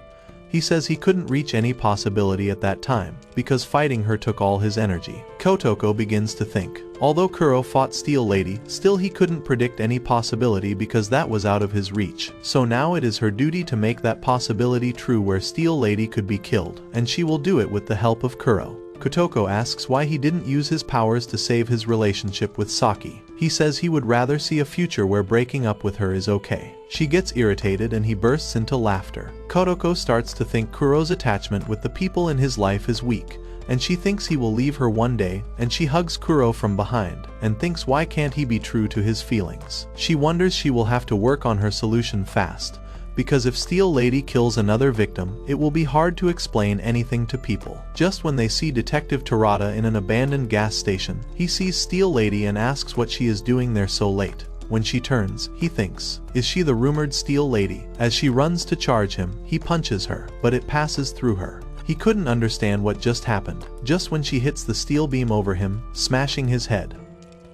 He says he couldn't reach any possibility at that time, because fighting her took all his energy. Kotoko begins to think, although Kuro fought Steel Lady, still he couldn't predict any possibility because that was out of his reach. So now it is her duty to make that possibility true where Steel Lady could be killed, and she will do it with the help of Kuro. Kotoko asks why he didn't use his powers to save his relationship with Saki. He says he would rather see a future where breaking up with her is okay. She gets irritated and he bursts into laughter. Kotoko starts to think Kuro's attachment with the people in his life is weak, and she thinks he will leave her one day, and she hugs Kuro from behind, and thinks why can't he be true to his feelings. She wonders she will have to work on her solution fast, because if Steel Lady kills another victim, it will be hard to explain anything to people. Just when they see Detective Terada in an abandoned gas station, he sees Steel Lady and asks what she is doing there so late. When she turns, he thinks, is she the rumored Steel Lady? As she runs to charge him, he punches her, but it passes through her. He couldn't understand what just happened, just when she hits the steel beam over him, smashing his head.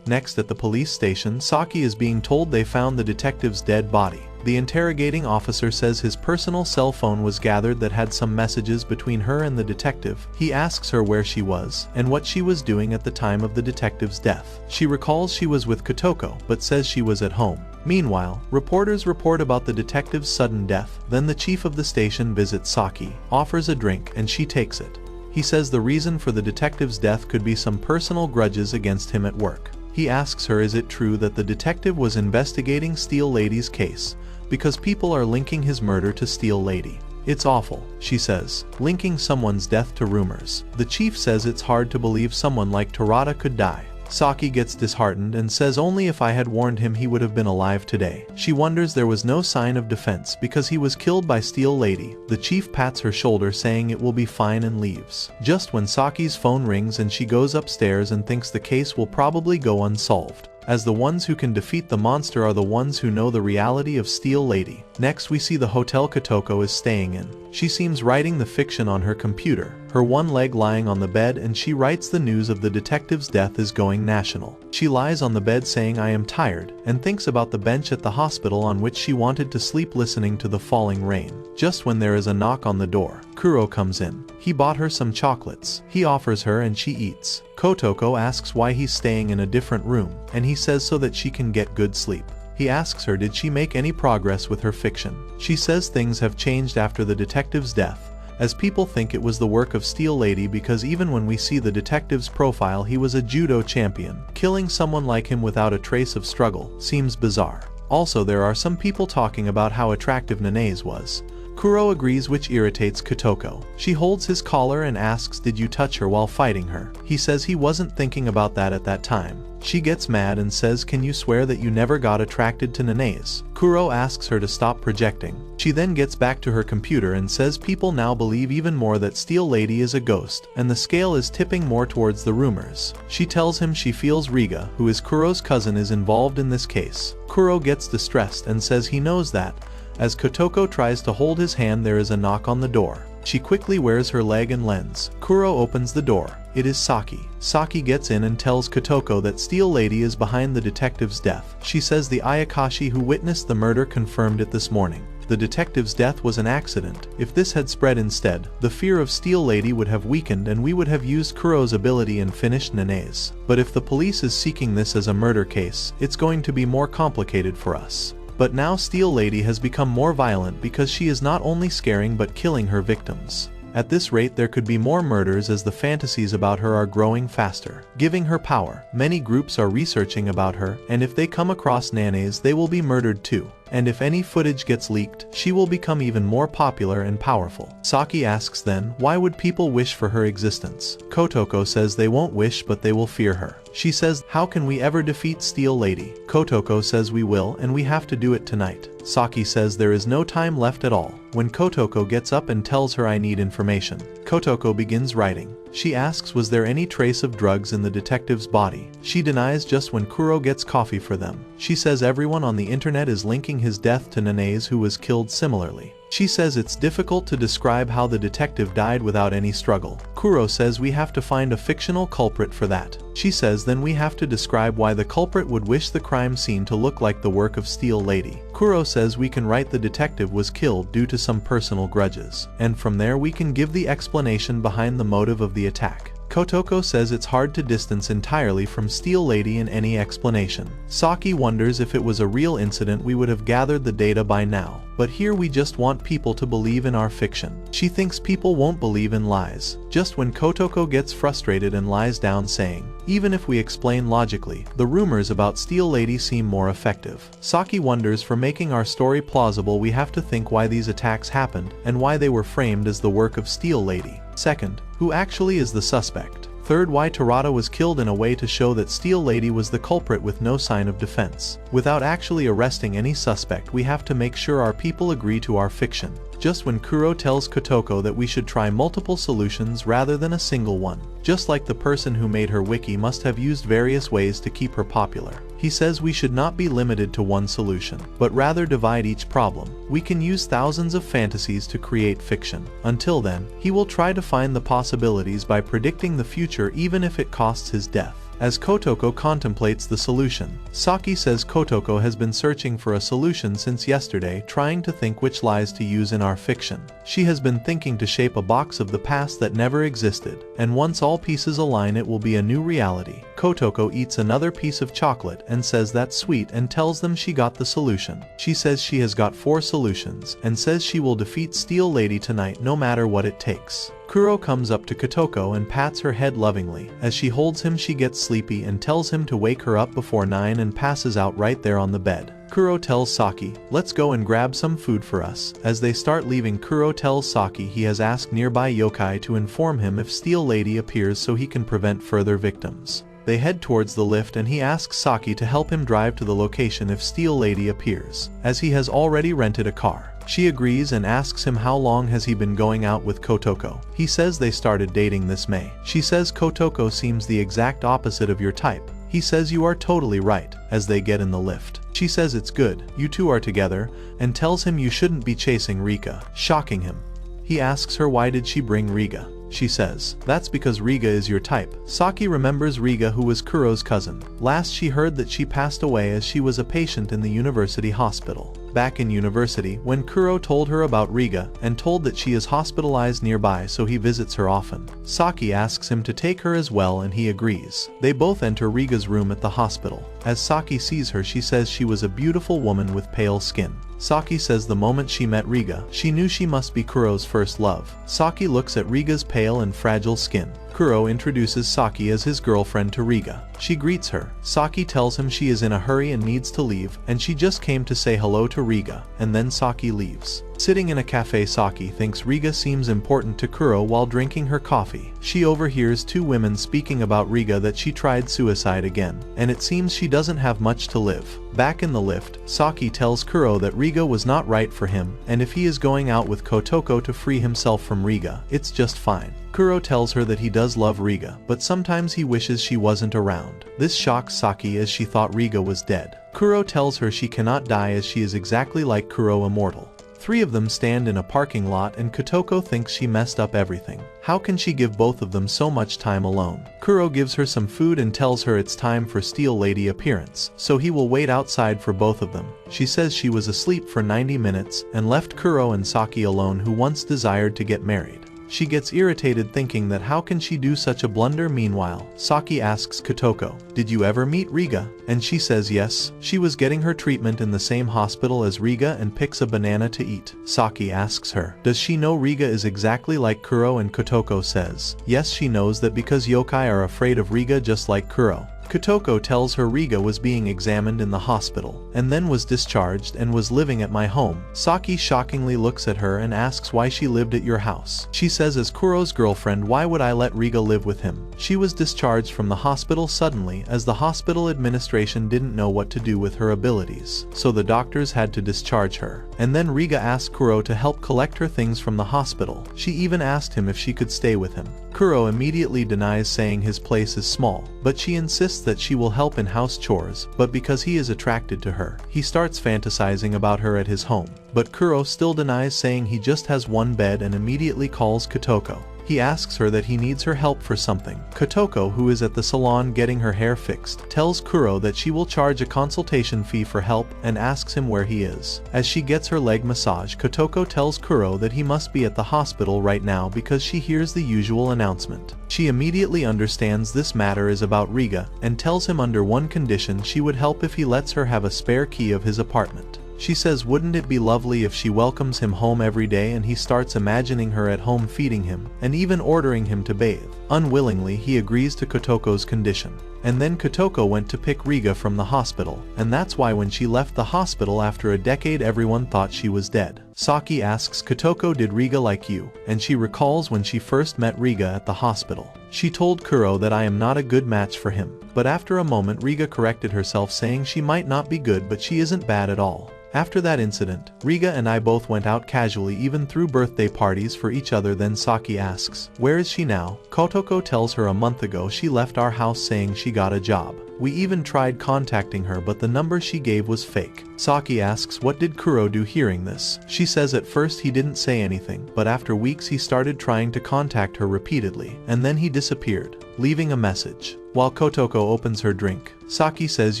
Next at the police station, Saki is being told they found the detective's dead body. The interrogating officer says his personal cell phone was gathered that had some messages between her and the detective. He asks her where she was, and what she was doing at the time of the detective's death. She recalls she was with Kotoko, but says she was at home. Meanwhile, reporters report about the detective's sudden death. Then the chief of the station visits Saki, offers a drink, and she takes it. He says the reason for the detective's death could be some personal grudges against him at work. He asks her is it true that the detective was investigating Steel Lady's case, because people are linking his murder to Steel Lady. It's awful, she says, linking someone's death to rumors. The chief says it's hard to believe someone like Terada could die. Saki gets disheartened and says only if I had warned him he would have been alive today. She wonders there was no sign of defense because he was killed by Steel Lady. The chief pats her shoulder saying it will be fine and leaves. Just when Saki's phone rings and she goes upstairs and thinks the case will probably go unsolved, as the ones who can defeat the monster are the ones who know the reality of Steel Lady. Next we see the hotel Kotoko is staying in. She seems writing the fiction on her computer, her one leg lying on the bed, and she writes the news of the detective's death is going national. She lies on the bed saying I am tired, and thinks about the bench at the hospital on which she wanted to sleep listening to the falling rain. Just when there is a knock on the door, Kuro comes in. He bought her some chocolates. He offers her and she eats. Kotoko asks why he's staying in a different room, and he says so that she can get good sleep. He asks her did she make any progress with her fiction. She says things have changed after the detective's death, as people think it was the work of Steel Lady because even when we see the detective's profile he was a judo champion. Killing someone like him without a trace of struggle seems bizarre. Also there are some people talking about how attractive Nanase was. Kuro agrees, which irritates Kotoko. She holds his collar and asks did you touch her while fighting her. He says he wasn't thinking about that at that time. She gets mad and says can you swear that you never got attracted to Nanase? Kuro asks her to stop projecting. She then gets back to her computer and says people now believe even more that Steel Lady is a ghost, and the scale is tipping more towards the rumors. She tells him she feels Riga, who is Kuro's cousin, is involved in this case. Kuro gets distressed and says he knows that. As Kotoko tries to hold his hand there is a knock on the door. She quickly wears her leg and lens. Kuro opens the door. It is Saki. Saki gets in and tells Kotoko that Steel Lady is behind the detective's death. She says the Ayakashi who witnessed the murder confirmed it this morning. The detective's death was an accident. If this had spread instead, the fear of Steel Lady would have weakened and we would have used Kuro's ability and finished Nanase. But if the police is seeking this as a murder case, it's going to be more complicated for us. But now Steel Lady has become more violent because she is not only scaring but killing her victims. At this rate there could be more murders as the fantasies about her are growing faster. Giving her power, many groups are researching about her, and if they come across Nanase they will be murdered too. And if any footage gets leaked, she will become even more popular and powerful. Saki asks then, why would people wish for her existence? Kotoko says they won't wish but they will fear her. She says, how can we ever defeat Steel Lady? Kotoko says we will, and we have to do it tonight. Saki says there is no time left at all. When Kotoko gets up and tells her I need information, Kotoko begins writing. She asks was there any trace of drugs in the detective's body. She denies just when Kuro gets coffee for them. She says everyone on the internet is linking his death to Nanase who was killed similarly. She says it's difficult to describe how the detective died without any struggle. Kuro says we have to find a fictional culprit for that. She says then we have to describe why the culprit would wish the crime scene to look like the work of Steel Lady. Kuro says we can write the detective was killed due to some personal grudges. And from there we can give the explanation behind the motive of the attack. Kotoko says it's hard to distance entirely from Steel Lady in any explanation. Saki wonders if it was a real incident we would have gathered the data by now. But here we just want people to believe in our fiction. She thinks people won't believe in lies. Just when Kotoko gets frustrated and lies down saying, even if we explain logically, the rumors about Steel Lady seem more effective. Saki wonders for making our story plausible we have to think why these attacks happened and why they were framed as the work of Steel Lady. Second, Who actually is the suspect? Third, why Tarada was killed in a way to show that Steel Lady was the culprit with no sign of defense. Without actually arresting any suspect, we have to make sure our people agree to our fiction. Just when Kuro tells Kotoko that we should try multiple solutions rather than a single one. Just like the person who made her wiki must have used various ways to keep her popular. He says we should not be limited to one solution, but rather divide each problem. We can use thousands of fantasies to create fiction. Until then, he will try to find the possibilities by predicting the future even if it costs his death. As Kotoko contemplates the solution, Saki says Kotoko has been searching for a solution since yesterday, trying to think which lies to use in our fiction. She has been thinking to shape a box of the past that never existed, and once all pieces align it will be a new reality. Kotoko eats another piece of chocolate and says that's sweet and tells them she got the solution. She says she has got 4 solutions and says she will defeat Steel Lady tonight no matter what it takes. Kuro comes up to Kotoko and pats her head lovingly. As she holds him, she gets sleepy and tells him to wake her up before 9 and passes out right there on the bed. Kuro tells Saki, let's go and grab some food for us. As they start leaving, Kuro tells Saki he has asked nearby yokai to inform him if Steel Lady appears so he can prevent further victims. They head towards the lift and he asks Saki to help him drive to the location if Steel Lady appears, as he has already rented a car. She agrees and asks him how long has he been going out with Kotoko. He says they started dating this May. She says Kotoko seems the exact opposite of your type. He says you are totally right, as they get in the lift. She says it's good, you two are together, and tells him you shouldn't be chasing Rika, shocking him. He asks her why did she bring Riga. She says, that's because Riga is your type. Saki remembers Riga, who was Kuro's cousin. Last she heard that she passed away as she was a patient in the university hospital. Back in university, when Kuro told her about Riga and told that she is hospitalized nearby so he visits her often. Saki asks him to take her as well and he agrees. They both enter Riga's room at the hospital. As Saki sees her, she says she was a beautiful woman with pale skin. Saki says the moment she met Riga, she knew she must be Kuro's first love. Saki looks at Riga's pale and fragile skin. Kuro introduces Saki as his girlfriend to Riga. She greets her. Saki tells him she is in a hurry and needs to leave, and she just came to say hello to Riga, and then Saki leaves. Sitting in a cafe, Saki thinks Riga seems important to Kuro while drinking her coffee. She overhears 2 women speaking about Riga, that she tried suicide again, and it seems she doesn't have much to live. Back in the lift, Saki tells Kuro that Riga was not right for him, and if he is going out with Kotoko to free himself from Riga, it's just fine. Kuro tells her that he does love Riga, but sometimes he wishes she wasn't around. This shocks Saki as she thought Riga was dead. Kuro tells her she cannot die as she is exactly like Kuro, immortal. 3 of them stand in a parking lot and Kotoko thinks she messed up everything. How can she give both of them so much time alone? Kuro gives her some food and tells her it's time for Steel Lady appearance, so he will wait outside for both of them. She says she was asleep for 90 minutes and left Kuro and Saki alone, who once desired to get married. She gets irritated thinking that how can she do such a blunder. Meanwhile, Saki asks Kotoko, did you ever meet Riga? And she says yes, she was getting her treatment in the same hospital as Riga and picks a banana to eat. Saki asks her, does she know Riga is exactly like Kuro? And Kotoko says, yes, she knows that because yokai are afraid of Riga just like Kuro. Kotoko tells her Riga was being examined in the hospital, and then was discharged and was living at my home. Saki shockingly looks at her and asks why she lived at your house. She says, as Kuro's girlfriend, why would I let Riga live with him? She was discharged from the hospital suddenly as the hospital administration didn't know what to do with her abilities, so the doctors had to discharge her. And then Riga asked Kuro to help collect her things from the hospital. She even asked him if she could stay with him. Kuro immediately denies, saying his place is small, but she insists that she will help in house chores, but because he is attracted to her, he starts fantasizing about her at his home. But Kuro still denies, saying he just has one bed, and immediately calls Kotoko. He asks her that he needs her help for something. Kotoko, who is at the salon getting her hair fixed, tells Kuro that she will charge a consultation fee for help and asks him where he is. As she gets her leg massage, Kotoko tells Kuro that he must be at the hospital right now because she hears the usual announcement. She immediately understands this matter is about Riga and tells him under one condition she would help if he lets her have a spare key of his apartment. She says wouldn't it be lovely if she welcomes him home every day, and he starts imagining her at home feeding him and even ordering him to bathe. Unwillingly he agrees to Kotoko's condition. And then Kotoko went to pick Riga from the hospital, and that's why when she left the hospital after a decade everyone thought she was dead. Saki asks Kotoko, did Riga like you? And she recalls when she first met Riga at the hospital. She told Kuro that I am not a good match for him, but after a moment Riga corrected herself saying she might not be good but she isn't bad at all. After that incident, Riga and I both went out casually, even threw birthday parties for each other. Then Saki asks, where is she now? Kotoko tells her a month ago she left our house saying she got a job. We even tried contacting her but the number she gave was fake. Saki asks what did Kuro do hearing this. She says at first he didn't say anything, but after weeks he started trying to contact her repeatedly, and then he disappeared, leaving a message. While Kotoko opens her drink, Saki says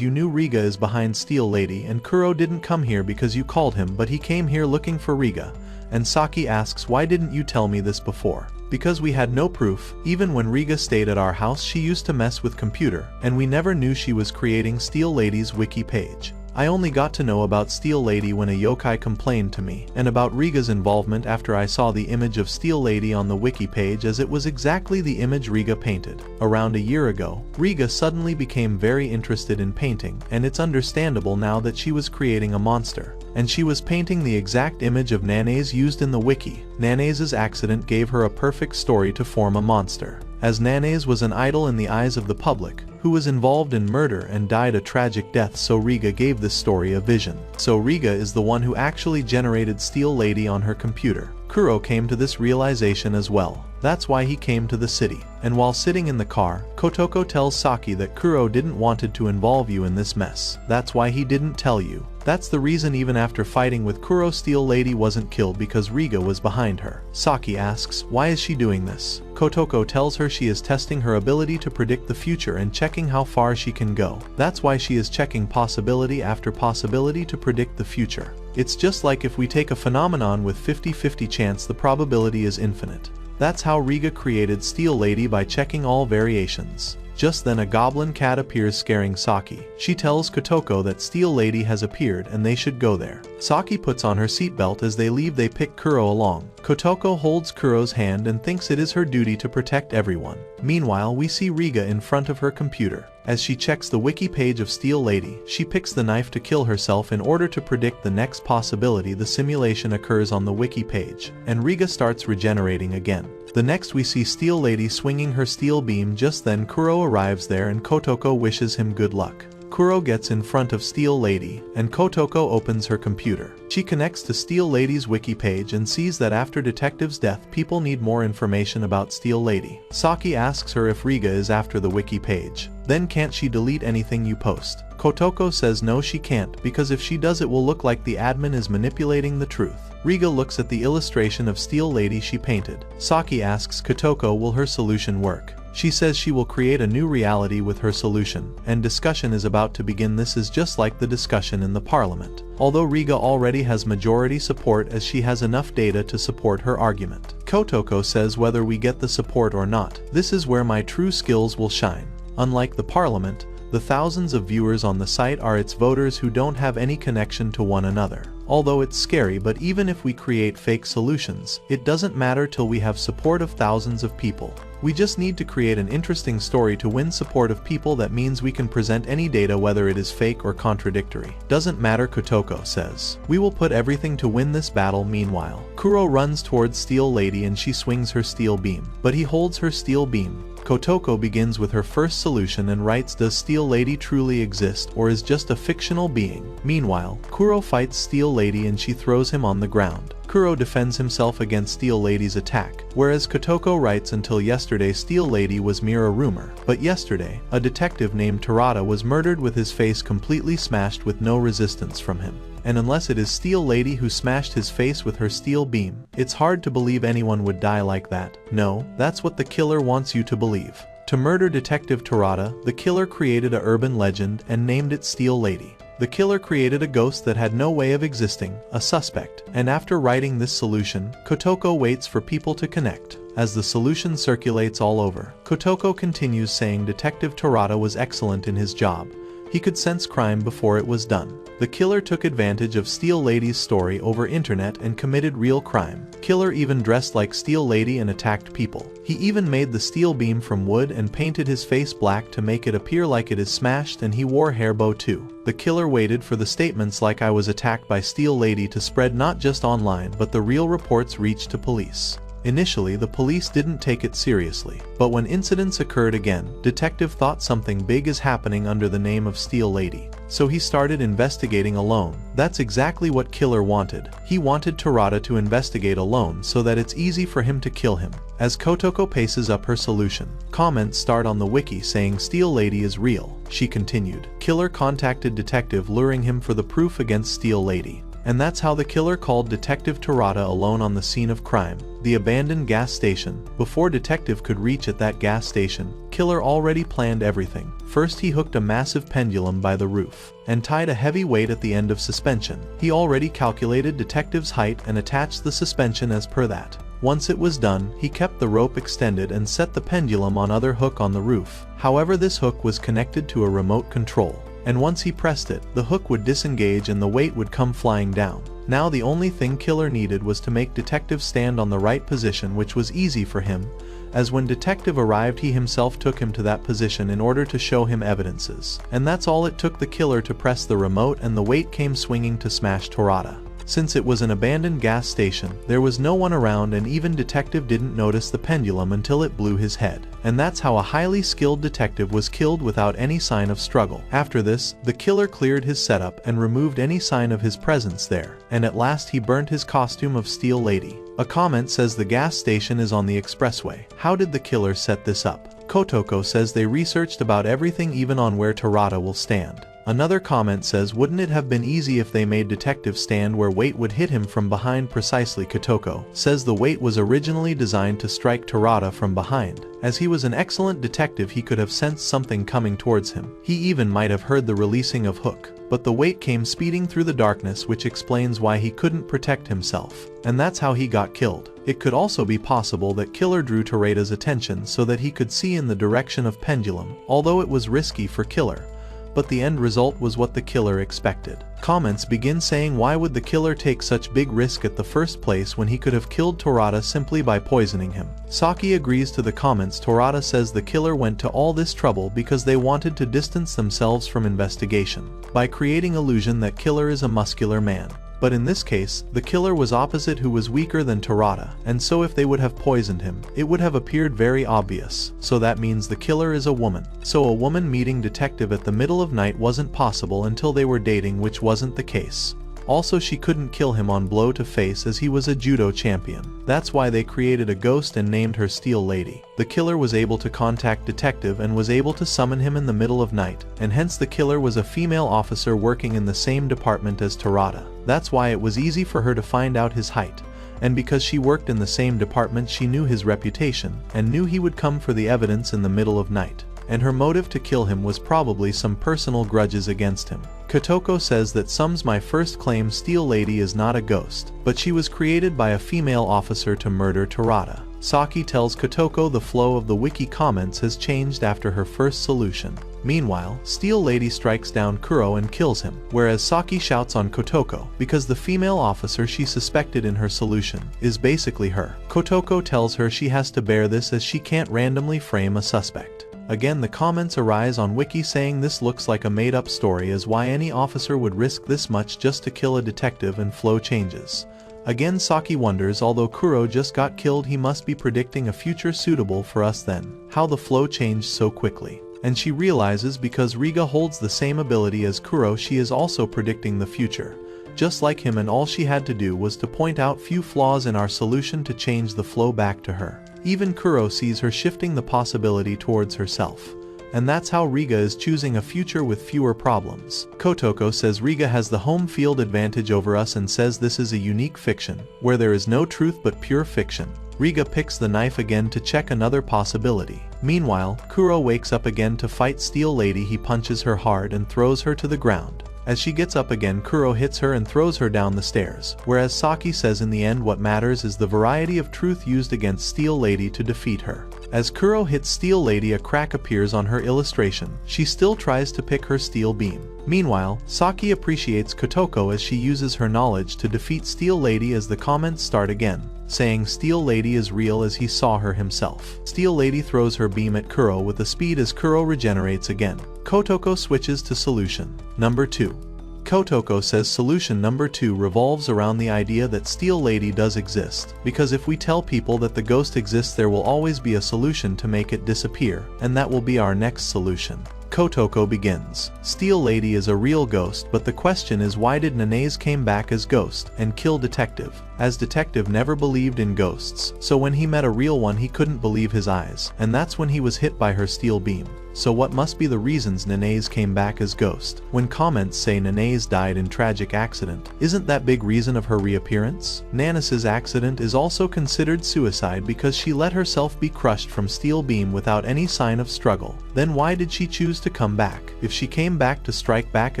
you knew Riga is behind Steel Lady and Kuro didn't come here because you called him, but he came here looking for Riga. And Saki asks why didn't you tell me this before? Because we had no proof. Even when Riga stayed at our house she used to mess with computer, and we never knew she was creating Steel Lady's wiki page. I only got to know about Steel Lady when a yokai complained to me, and about Riga's involvement after I saw the image of Steel Lady on the wiki page, as it was exactly the image Riga painted. Around a year ago, Riga suddenly became very interested in painting, and it's understandable now that she was creating a monster. And she was painting the exact image of Nane's used in the wiki. Nane's accident gave her a perfect story to form a monster. As Nane's was an idol in the eyes of the public, who was involved in murder and died a tragic death, so Riga gave this story a vision. So Riga is the one who actually generated Steel Lady on her computer. Kuro came to this realization as well. That's why he came to the city. And while sitting in the car, Kotoko tells Saki that Kuro didn't wanted to involve you in this mess. That's why he didn't tell you. That's the reason even after fighting with Kuro, Steel Lady wasn't killed, because Riga was behind her. Saki asks, why is she doing this? Kotoko tells her she is testing her ability to predict the future and checking how far she can go. That's why she is checking possibility after possibility to predict the future. It's just like if we take a phenomenon with 50-50 chance, the probability is infinite. That's how Riga created Steel Lady, by checking all variations. Just then a goblin cat appears scaring Saki. She tells Kotoko that Steel Lady has appeared and they should go there. Saki puts on her seatbelt. As they leave they pick Kuro along. Kotoko holds Kuro's hand and thinks it is her duty to protect everyone. Meanwhile we see Riga in front of her computer. As she checks the wiki page of Steel Lady, she picks the knife to kill herself in order to predict the next possibility. The simulation occurs on the wiki page, and Riga starts regenerating again. The next we see Steel Lady swinging her steel beam. Just then Kuro arrives there and Kotoko wishes him good luck. Kuro gets in front of Steel Lady, and Kotoko opens her computer. She connects to Steel Lady's wiki page and sees that after Detective's death people need more information about Steel Lady. Saki asks her if Riga is after the wiki page. Then can't she delete anything you post? Kotoko says no, she can't, because if she does it will look like the admin is manipulating the truth. Riga looks at the illustration of Steel Lady she painted. Saki asks Kotoko will her solution work. She says she will create a new reality with her solution, and discussion is about to begin. This is just like the discussion in the parliament. Although Riga already has majority support as she has enough data to support her argument. Kotoko says whether we get the support or not, this is where my true skills will shine. Unlike the parliament, the thousands of viewers on the site are its voters who don't have any connection to one another. Although it's scary, but even if we create fake solutions, it doesn't matter till we have support of thousands of people. We just need to create an interesting story to win support of people. That means we can present any data whether it is fake or contradictory. Doesn't matter, Kotoko says. We will put everything to win this battle. Meanwhile, Kuro runs towards Steel Lady and she swings her steel beam, but he holds her steel beam. Kotoko begins with her first solution and writes, does Steel Lady truly exist or is just a fictional being? Meanwhile, Kuro fights Steel Lady and she throws him on the ground. Kuro defends himself against Steel Lady's attack, whereas Kotoko writes, until yesterday Steel Lady was mere a rumor, but yesterday, a detective named Terada was murdered with his face completely smashed with no resistance from him. And unless it is Steel Lady who smashed his face with her steel beam, it's hard to believe anyone would die like that. No, that's what the killer wants you to believe. To murder Detective Terada, the killer created a urban legend and named it Steel Lady. The killer created a ghost that had no way of existing, a suspect, and after writing this solution, Kotoko waits for people to connect. As the solution circulates all over, Kotoko continues saying Detective Terada was excellent in his job. He could sense crime before it was done. The killer took advantage of Steel Lady's story over internet and committed real crime. Killer even dressed like Steel Lady and attacked people. He even made the steel beam from wood and painted his face black to make it appear like it is smashed, and he wore hair bow too. The killer waited for the statements like "I was attacked by Steel Lady" to spread not just online, but the real reports reached to police. Initially, the police didn't take it seriously, but when incidents occurred again, detective thought something big is happening under the name of Steel Lady. So he started investigating alone. That's exactly what killer wanted. He wanted Tarada to investigate alone so that it's easy for him to kill him. As Kotoko paces up her solution, comments start on the wiki saying Steel Lady is real. She continued. Killer contacted detective luring him for the proof against Steel Lady. And that's how the killer called Detective Tarada alone on the scene of crime, the abandoned gas station. Before detective could reach at that gas station, killer already planned everything. First, he hooked a massive pendulum by the roof and tied a heavy weight at the end of suspension. He already calculated detective's height and attached the suspension as per that. Once it was done, he kept the rope extended and set the pendulum on other hook on the roof. However, this hook was connected to a remote control, and once he pressed it, the hook would disengage and the weight would come flying down. Now the only thing killer needed was to make detective stand on the right position, which was easy for him, as when detective arrived he himself took him to that position in order to show him evidences. And that's all it took the killer to press the remote, and the weight came swinging to smash Tarada. Since it was an abandoned gas station, there was no one around, and even detective didn't notice the pendulum until it blew his head. And that's how a highly skilled detective was killed without any sign of struggle. After this, the killer cleared his setup and removed any sign of his presence there, and at last he burnt his costume of Steel Lady. A comment says the gas station is on the expressway. How did the killer set this up? Kotoko says they researched about everything, even on where Tarada will stand. Another comment says, wouldn't it have been easy if they made detective stand where weight would hit him from behind precisely? Kotoko says the weight was originally designed to strike Tarada from behind. As he was an excellent detective, he could have sensed something coming towards him. He even might have heard the releasing of hook. But the weight came speeding through the darkness, which explains why he couldn't protect himself. And that's how he got killed. It could also be possible that killer drew Tarada's attention so that he could see in the direction of pendulum, although it was risky for killer. But the end result was what the killer expected. Comments begin saying, why would the killer take such big risk at the first place when he could have killed Tarada simply by poisoning him? Saki agrees to the comments. Tarada says the killer went to all this trouble because they wanted to distance themselves from investigation by creating illusion that killer is a muscular man. But in this case, the killer was opposite, who was weaker than Tarada, and so if they would have poisoned him, it would have appeared very obvious. So that means the killer is a woman. So a woman meeting detective at the middle of night wasn't possible until they were dating, which wasn't the case. Also, she couldn't kill him on blow to face as he was a judo champion. That's why they created a ghost and named her Steel Lady. The killer was able to contact detective and was able to summon him in the middle of night, and hence the killer was a female officer working in the same department as Tarada. That's why it was easy for her to find out his height. And because she worked in the same department, she knew his reputation and knew he would come for the evidence in the middle of night. And her motive to kill him was probably some personal grudges against him. Kotoko says that sums my first claim. Steel Lady is not a ghost, but she was created by a female officer to murder Tarada. Saki tells Kotoko the flow of the wiki comments has changed after her first solution. Meanwhile, Steel Lady strikes down Kuro and kills him, whereas Saki shouts on Kotoko because the female officer she suspected in her solution is basically her. Kotoko tells her she has to bear this as she can't randomly frame a suspect. Again, the comments arise on wiki saying this looks like a made-up story, as why any officer would risk this much just to kill a detective, and flow changes. Again, Saki wonders, although Kuro just got killed, he must be predicting a future suitable for us then. How the flow changed so quickly. And she realizes because Riga holds the same ability as Kuro, she is also predicting the future, just like him, and all she had to do was to point out few flaws in our solution to change the flow back to her. Even Kuro sees her shifting the possibility towards herself. And that's how Riga is choosing a future with fewer problems. Kotoko says Riga has the home field advantage over us and says this is a unique fiction, where there is no truth but pure fiction. Riga picks the knife again to check another possibility. Meanwhile, Kuro wakes up again to fight Steel Lady. He punches her hard and throws her to the ground. As she gets up again, Kuro hits her and throws her down the stairs, whereas Saki says in the end what matters is the variety of truth used against Steel Lady to defeat her. As Kuro hits Steel Lady, a crack appears on her illustration. She still tries to pick her steel beam. Meanwhile, Saki appreciates Kotoko as she uses her knowledge to defeat Steel Lady as the comments start again, saying Steel Lady is real as he saw her himself. Steel Lady throws her beam at Kuro with a speed as Kuro regenerates again. Kotoko switches to solution number 2. Kotoko says solution number 2 revolves around the idea that Steel Lady does exist, because if we tell people that the ghost exists, there will always be a solution to make it disappear, and that will be our next solution. Kotoko begins. Steel Lady is a real ghost, but the question is, why did Nanase came back as ghost and kill Detective? As Detective never believed in ghosts, so when he met a real one he couldn't believe his eyes, and that's when he was hit by her steel beam. So what must be the reasons Nanase came back as ghost? When comments say Nanase died in tragic accident, isn't that big reason of her reappearance? Nanase's accident is also considered suicide because she let herself be crushed from steel beam without any sign of struggle. Then why did she choose to come back? If she came back to strike back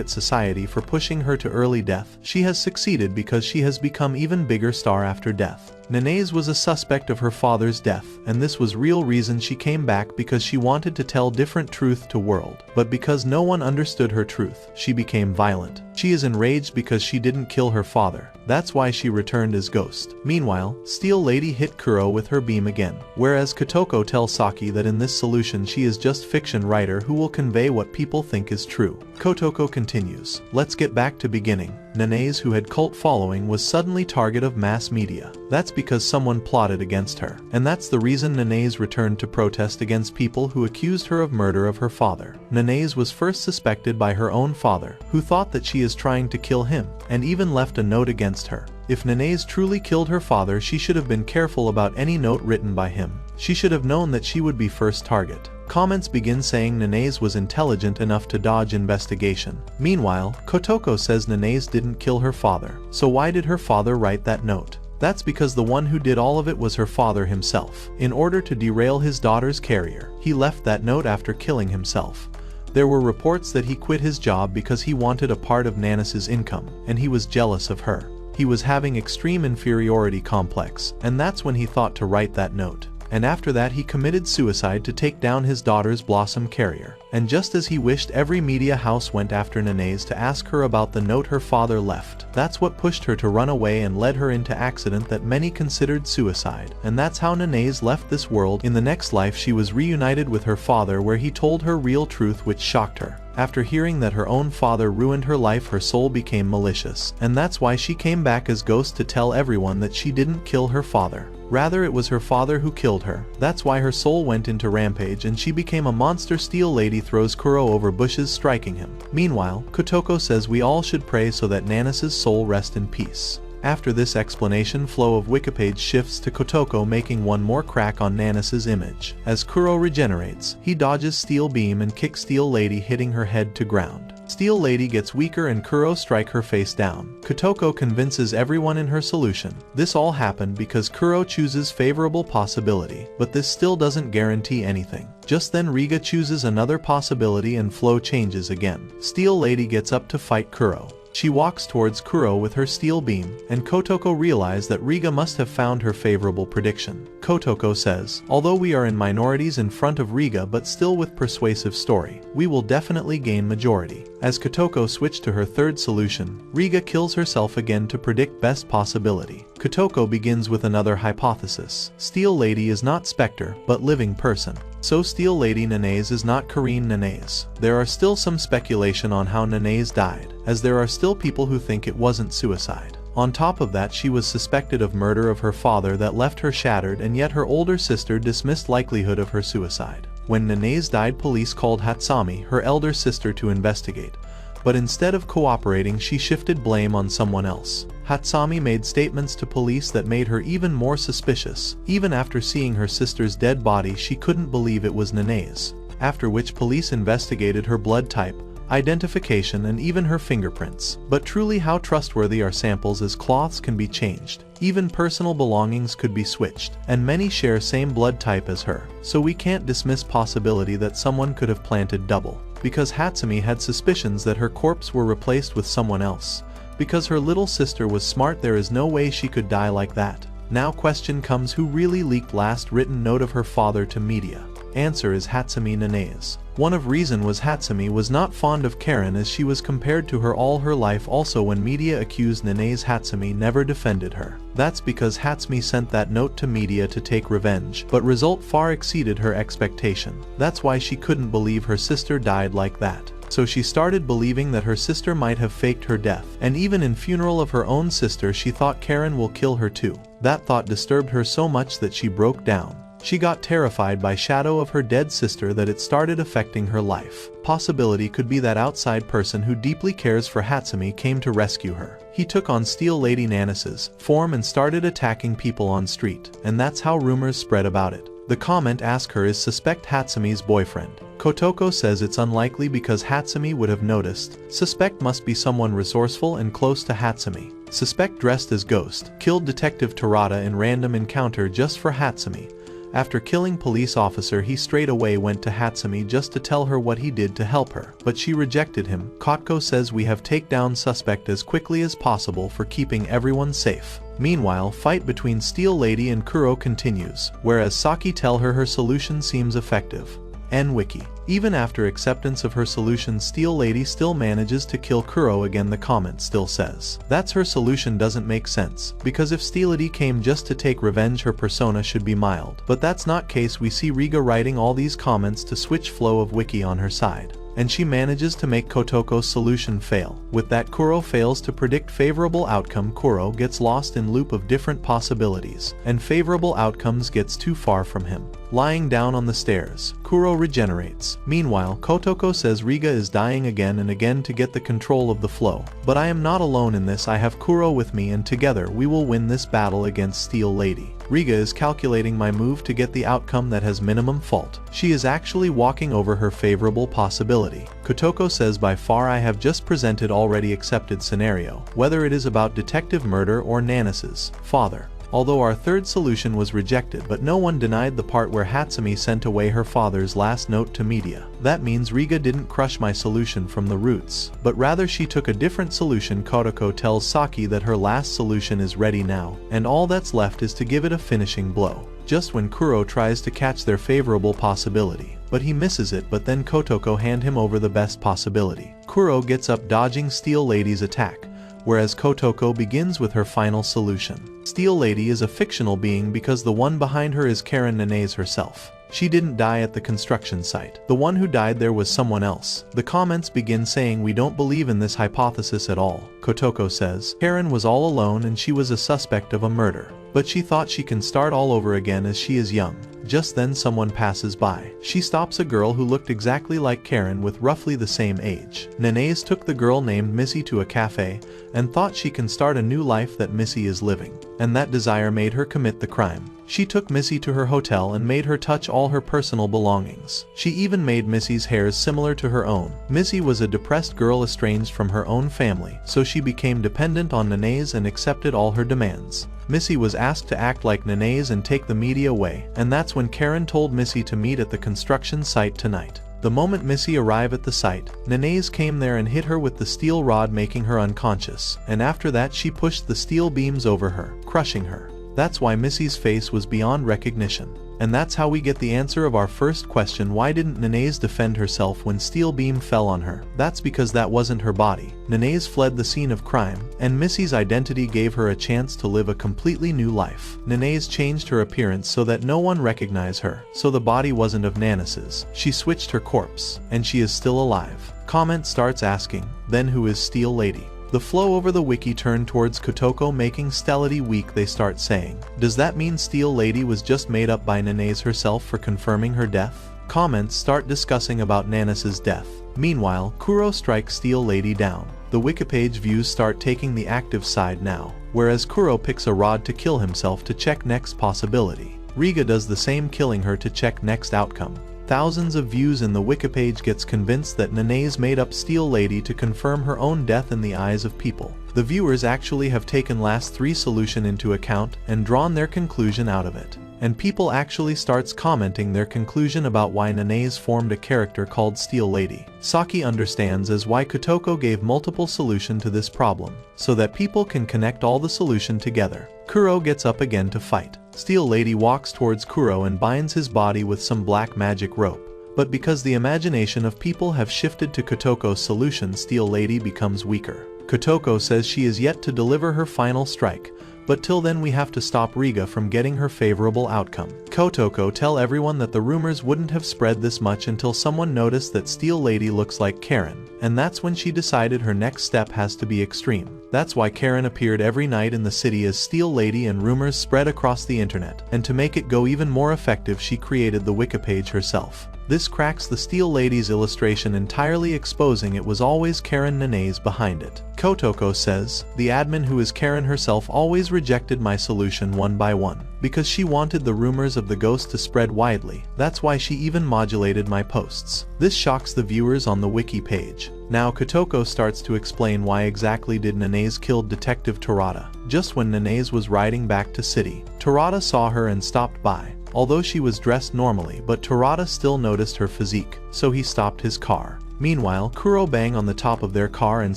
at society for pushing her to early death, she has succeeded because she has become even bigger star after death. Nanase was a suspect of her father's death, and this was real reason she came back, because she wanted to tell different truth to world. But because no one understood her truth, she became violent. She is enraged because she didn't kill her father. That's why she returned as ghost. Meanwhile, Steel Lady hit Kuro with her beam again, whereas Kotoko tells Saki that in this solution she is just fiction writer who will convey what people think is true. Kotoko continues. Let's get back to beginning. Nanase, who had cult following, was suddenly target of mass media. That's because someone plotted against her. And that's the reason Nanase returned to protest against people who accused her of murder of her father. Nanase was first suspected by her own father, who thought that she is trying to kill him, and even left a note against her. If Nanase truly killed her father, she should have been careful about any note written by him. She should have known that she would be first target. Comments begin saying Nanase was intelligent enough to dodge investigation. Meanwhile, Kotoko says Nanase didn't kill her father. So why did her father write that note? That's because the one who did all of it was her father himself. In order to derail his daughter's career, he left that note after killing himself. There were reports that he quit his job because he wanted a part of Nanase's income, and he was jealous of her. He was having extreme inferiority complex, and that's when he thought to write that note. And after that he committed suicide to take down his daughter's blossom career. And just as he wished, every media house went after Nanase to ask her about the note her father left. That's what pushed her to run away and led her into accident that many considered suicide. And that's how Nanase left this world. In the next life she was reunited with her father, where he told her real truth, which shocked her. After hearing that her own father ruined her life, her soul became malicious. And that's why she came back as ghost, to tell everyone that she didn't kill her father. Rather, it was her father who killed her. That's why her soul went into rampage and she became a monster. Steel Lady throws Kuro over bushes, striking him. Meanwhile, Kotoko says we all should pray so that Nanase's soul rest in peace. After this explanation, flow of Wikipage shifts to Kotoko making one more crack on Nanase's image. As Kuro regenerates, he dodges Steel Beam and kicks Steel Lady, hitting her head to ground. Steel Lady gets weaker and Kuro strike her face down. Kotoko convinces everyone in her solution. This all happened because Kuro chooses favorable possibility, but this still doesn't guarantee anything. Just then Riga chooses another possibility and flow changes again. Steel Lady gets up to fight Kuro. She walks towards Kuro with her steel beam, and Kotoko realizes that Riga must have found her favorable prediction. Kotoko says, although we are in minorities in front of Riga but still with persuasive story, we will definitely gain majority. As Kotoko switched to her third solution, Riga kills herself again to predict best possibility. Kotoko begins with another hypothesis. Steel Lady is not Spectre, but living person. So Steel Lady Nanase is not Karine Nanase. There are still some speculation on how Nanase died, as there are still people who think it wasn't suicide. On top of that, she was suspected of murder of her father that left her shattered, and yet her older sister dismissed likelihood of her suicide. When Nanase died, police called Hatsami, her elder sister, to investigate. But instead of cooperating, she shifted blame on someone else. Hatsami made statements to police that made her even more suspicious. Even after seeing her sister's dead body, she couldn't believe it was Nanase. After which police investigated her blood type, identification, and even her fingerprints. But truly, how trustworthy are samples, as cloths can be changed. Even personal belongings could be switched, and many share same blood type as her. So we can't dismiss possibility that someone could have planted double. Because Hatsumi had suspicions that her corpse were replaced with someone else. Because her little sister was smart, there is no way she could die like that. Now question comes, who really leaked last written note of her father to media? Answer is Hatsumi Nanae's. One of reason was Hatsumi was not fond of Karen as she was compared to her all her life. Also when media accused Nanae's, Hatsumi never defended her. That's because Hatsumi sent that note to media to take revenge, but result far exceeded her expectation. That's why she couldn't believe her sister died like that. So she started believing that her sister might have faked her death, and even in funeral of her own sister she thought Karen will kill her too. That thought disturbed her so much that she broke down. She got terrified by shadow of her dead sister that it started affecting her life. Possibility could be that outside person who deeply cares for Hatsumi came to rescue her. He took on Steel Lady Nanas's form and started attacking people on street, and that's how rumors spread about it. The comment ask her is suspect Hatsumi's boyfriend. Kotoko says it's unlikely because Hatsumi would have noticed. Suspect must be someone resourceful and close to Hatsumi. Suspect dressed as Ghost killed Detective Terada in random encounter just for Hatsumi. After killing police officer, he straight away went to Hatsumi just to tell her what he did to help her, but she rejected him. Kotoko says we have take down suspect as quickly as possible for keeping everyone safe. Meanwhile, fight between Steel Lady and Kuro continues, whereas Saki tell her solution seems effective. Wiki. Even after acceptance of her solution, Steel Lady still manages to kill Kuro again. The comment still says that's her solution doesn't make sense, because if Steel Lady came just to take revenge, her persona should be mild. But that's not case. We see Riga writing all these comments to switch flow of Wiki on her side, and she manages to make Kotoko's solution fail. With that, Kuro fails to predict favorable outcome. Kuro gets lost in loop of different possibilities, and favorable outcomes gets too far from him. Lying down on the stairs, Kuro regenerates. Meanwhile, Kotoko says Riga is dying again and again to get the control of the flow. But I am not alone in this. I have Kuro with me, and together we will win this battle against Steel Lady. Riga is calculating my move to get the outcome that has minimum fault. She is actually walking over her favorable possibility. Kotoko says by far I have just presented already accepted scenario, whether it is about detective murder or Nanas's father. Although our third solution was rejected, but no one denied the part where Hatsumi sent away her father's last note to media. That means Riga didn't crush my solution from the roots, but rather she took a different solution. Kotoko tells Saki that her last solution is ready now, and all that's left is to give it a finishing blow. Just when Kuro tries to catch their favorable possibility, but he misses it, but then Kotoko hand him over the best possibility. Kuro gets up dodging Steel Lady's attack, whereas Kotoko begins with her final solution. Steel Lady is a fictional being because the one behind her is Karen Nanae's herself. She didn't die at the construction site. The one who died there was someone else. The comments begin saying we don't believe in this hypothesis at all. Kotoko says Karen was all alone and she was a suspect of a murder, but she thought she can start all over again as she is young. Just then someone passes by. She stops a girl who looked exactly like Karen with roughly the same age. Nanae's took the girl named Missy to a cafe and thought she can start a new life that Missy is living, and that desire made her commit the crime. She took Missy to her hotel and made her touch all her personal belongings. She even made Missy's hairs similar to her own. Missy was a depressed girl estranged from her own family, so she became dependent on Nanae's and accepted all her demands. Missy was asked to act like Nanae's and take the media away, and that's when Karen told Missy to meet at the construction site tonight. The moment Missy arrived at the site, Nanae's came there and hit her with the steel rod, making her unconscious, and after that she pushed the steel beams over her, crushing her. That's why Missy's face was beyond recognition. And that's how we get the answer of our first question: why didn't Nanae's defend herself when steel beam fell on her? That's because that wasn't her body. Nanae's fled the scene of crime, and Missy's identity gave her a chance to live a completely new life. Nanae's changed her appearance so that no one recognized her, so the body wasn't of Nanas's. She switched her corpse, and she is still alive. Comment starts asking, then who is Steel Lady? The flow over the wiki turned towards Kotoko, making Stellity weak. They start saying, does that mean Steel Lady was just made up by Nanae's herself for confirming her death? Comments start discussing about Nanas's death. Meanwhile, Kuro strikes Steel Lady down. The Wikipage views start taking the active side now, whereas Kuro picks a rod to kill himself to check next possibility. Riga does the same, killing her to check next outcome. Thousands of views in the Wikipage gets convinced that Nanae's made up Steel Lady to confirm her own death in the eyes of people. The viewers actually have taken last three solution into account and drawn their conclusion out of it. and people actually starts commenting their conclusion about why Nene's formed a character called Steel Lady. Saki understands as why Kotoko gave multiple solution to this problem, so that people can connect all the solution together. Kuro gets up again to fight. Steel Lady walks towards Kuro and binds his body with some black magic rope. But because the imagination of people have shifted to Kotoko's solution, Steel Lady becomes weaker. Kotoko says she is yet to deliver her final strike, but till then we have to stop Riga from getting her favorable outcome. Kotoko tell everyone that the rumors wouldn't have spread this much until someone noticed that Steel Lady looks like Karen, and that's when she decided her next step has to be extreme. That's why Karen appeared every night in the city as Steel Lady and rumors spread across the internet, and to make it go even more effective she created the wiki page herself. This cracks the Steel Lady's illustration entirely, exposing it was always Karen Nene's behind it. Kotoko says, the admin who is Karen herself always rejected my solution one by one, because she wanted the rumors of the ghost to spread widely. That's why she even modulated my posts. This shocks the viewers on the wiki page. Now Kotoko starts to explain why exactly did Nene's killed Detective Torada. Just when Nene's was riding back to city, Torada saw her and stopped by. Although she was dressed normally, but Torada still noticed her physique, so he stopped his car. Meanwhile, Kuro bang on the top of their car and